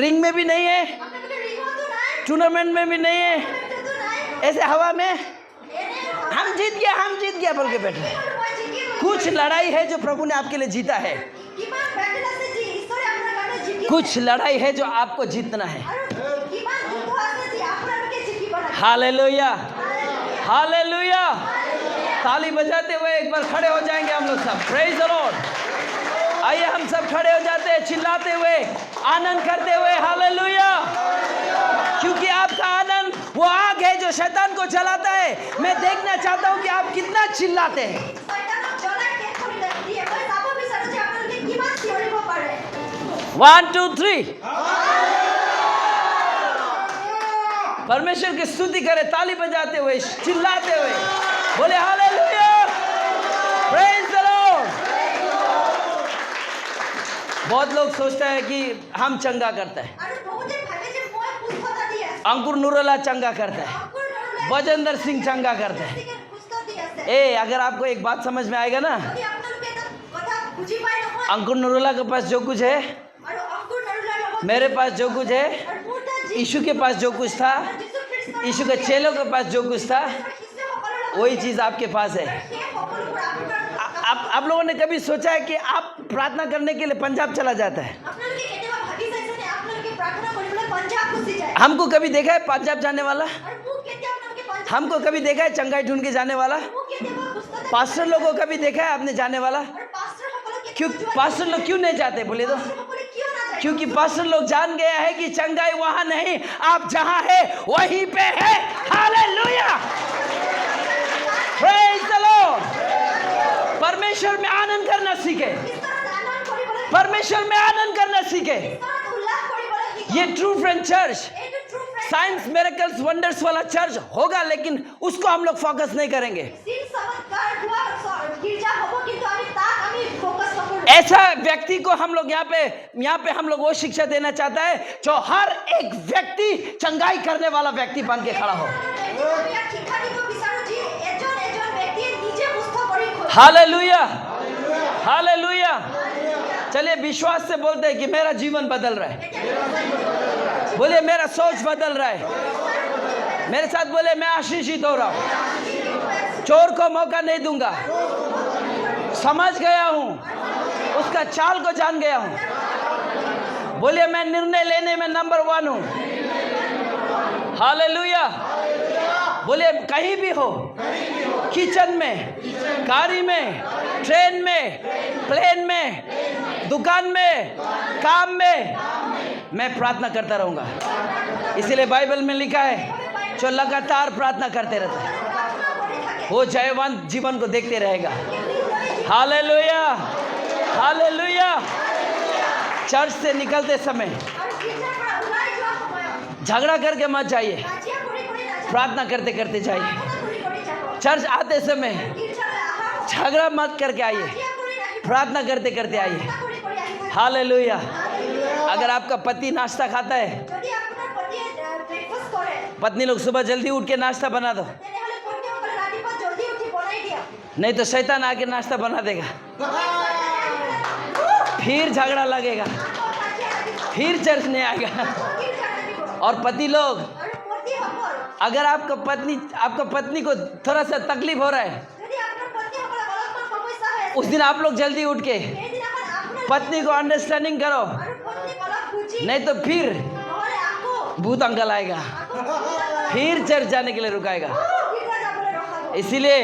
रिंग में भी नहीं है, আপোনালোকে ৰিঙতো নাই टूर्नामेंट में भी नहीं है, টুৰ্নামেণ্টতো নাই ऐसे हवा में এনে हम जीत गया बोल के बैठे। মই জিকিলো कुछ लड़ाई है जो प्रभु ने आपके लिए जीता है, কিমান বেটেল আছে যি ঈশ্বৰে আপোনাৰ কাৰণে জিকিলে कुछ लड़ाई है जो आपको जीतना है। আৰু কিমান যুদ্ধ আছে যি আপোনালোকে জিকিব লাগে हालेलुया, हालेलुया। ताली बजाते हुए एक बार खड़े हो जाएंगे हम लोग सब। Praise the Lord. आइए हम सब खड़े हो जाते हैं, चिल्लाते हुए, आनंद करते हुए। हालेलुया। क्योंकि आपका आनंद वो आग है जो शैतान को जलाता है। मैं देखना चाहता हूं कि आप कितना चिल्लाते हैं। শয়তানক জ্বলাই শেষ কৰি দিয়ে মই চাব বিচাৰো যে আপোনালোকে কিমান চিঞৰিব পাৰে 1 2 3 परमेश्वर की स्तुति करें, ताली बजाते हुए, चिल्लाते हुए, बोले हालेलुया, प्रेज द लॉर्ड। बहुत लोग सोचते हैं कि हम चंगा करते हैं, আৰু বহুতে ভাবে যে মই সুস্থতা দি আছো अंकुर नुरोला चंगा करता है, অকুৰ নৰুলাই बजेंद्र सिंह चंगा करता है। সুস্থ দি আছে अगर आपको एक बात समझ में आएगा ना, যদি আপোনালোকে এটা কথা বুজি পায় নহয় अंकुर नुरोला के पास जो कुछ है, আৰু অকুৰ নৰুলাৰ লগত मेरे पास जो कुछ है, আৰু মোৰ তাত যি यीशु के पास जो कुछ था, যীশু খ্ৰীষ্টৰ यीशु के चेलों के पास जो कुछ था, শিষ্যসকলৰ লগত वही चीज आपके पास है। সেই সকলোবোৰ আপোনাৰ आप लोगों ने कभी सोचा है कि आप प्रार्थना करने के लिए पंजाब चला जाता है? আপোনালোকে কেতিয়াবা ভাবি চাইছেনে আপোনালোকে প্ৰাৰ্থনা কৰিবলৈ পঞ্জাৱ গুচি যায় हमको कभी देखा है पंजाब जाने वाला? আৰু মোক কেতিয়া আপোনালোকে পঞ্জাৱ हमको कभी देखा है चंगाई ढूंढ के जाने वाला? মোক কেতিয়াবা সুস্থতা पास्टर लोगों को कभी देखा है आपने जाने वाला? আৰু পাষ্টাৰসকলক क्यों पास्टर लोग क्यों नहीं जाते बोले तो? পাষ্টাৰসকলে কিয় নাযায় क्योंकि पास्टर लोग जान गया है कि चंगाई वहां नहीं, आप जहां है वहीं पे है। Hallelujah, praise the Lord. परमेश्वर में आनंद करना सीखे, ঈশ্বৰত আনন্দ কৰিবলৈ परमेश्वर में आनंद करना सीखे। ঈশ্বৰত উল্লাস কৰিবলৈ শিকক ये ट्रू फ्रेंड चर्च এইটো true friend science miracles wonders वाला चर्च होगा, लेकिन उसको हम लोग फोकस नहीं करेंगे। চিন চমৎকাৰ হোৱা গীৰ্জা হ'ব কিন্তু আমি তাক আমি ফোকাস নকৰোঁ ऐसा व्यक्ति को हम लोग यहाँ पे हम लोग वो शिक्षा देना चाहता है जो हर एक व्यक्ति चंगाई करने वाला व्यक्ति बन के खड़ा हो। আমি ইয়াত শিক্ষা দিব বিচাৰোঁ যে এজন ব্যক্তিয়ে নিজে সুস্থ কৰি हालेलुया, हालेलुया। चलिए विश्वास से बोलते हैं कि मेरा जीवन बदल रहा है। बोलिए मेरा सोच बदल रहा है। मेरे साथ बोले मैं आशीषित हो रहा हूँ, चोर को मौका नहीं दूंगा, समझ गया हूँ, उसका चाल को जान गया हूँ। बोलिए मैं निर्णय लेने में नंबर 1 हूँ। हालेलुया। बोलिए कहीं भी हो, किचन में, गाड़ी में, ट्रेन में, प्लेन में, दुकान में, काम में, मैं प्रार्थना करता रहूंगा। इसीलिए बाइबल में लिखा है जो लगातार प्रार्थना करते रहता है वो जयवान जीवन को देखते रहेगा। Hallelujah, hallelujah. चर्च से निकलते समय আৰু গীৰ্জাৰ পৰা ওলাই যোৱা সময়ত झगड़ा करके मत जाइए, কাজিয়া কৰি নাযাব प्रार्थना करते करते जाइए। প্ৰাৰ্থনা কৰি যাব चर्च आते समय গীৰ্জালৈ অহাৰ সময়ত झगड़ा मत करके आइए, কাজিয়া কৰি নাহিব प्रार्थना करते करते आइए। কৰি আহিব हालेलुया। अगर आपका पति नाश्ता खाता है যদি আপোনাৰ পতিয়ে ব্ৰেকফাষ্ট কৰে पत्नी लोग सुबह जल्दी उठ के नाश्ता बना दो, তেনেহ'লে পত্নীসকলে ৰাতিপুৱা জল্দি উঠি বনাই দিয়া। नहीं तो शैतान आके नाश्ता बना देगा, फिर झगड़ा लगेगा, फिर चर्च नहीं आएगा। और पति लोग, আৰু পত্নীসকল, अगर आपका पत्नी को थोड़ा सा तकलीफ हो रहा है, যদি আপোনাৰ পত্নীসকলৰ অলপমান সমস্যা হৈ আছে, उस दिन आप लोग जल्दी उठ के সেইদিনাখন আপোনাৰ पत्नी को अंडरस्टैंडिंग करो, আৰু পত্নীক অলপ বুজি, नहीं तो फिर নহ'লে আকৌ भूत अंकल आएगा, আকৌ फिर चर्च जाने के लिए रुकाएगा। গীৰ্জা যাবলৈ ৰখাব। इसीलिए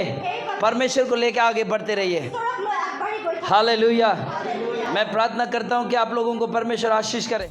परमेश्वर को लेकर आगे बढ़ते रहिए। ঈশ্বৰক লৈ আগবাঢ়ি গৈ থাকক। हालेलुया। हालेलुया। मैं प्रार्थना करता हूं कि आप लोगों को परमेश्वर आशीष करे।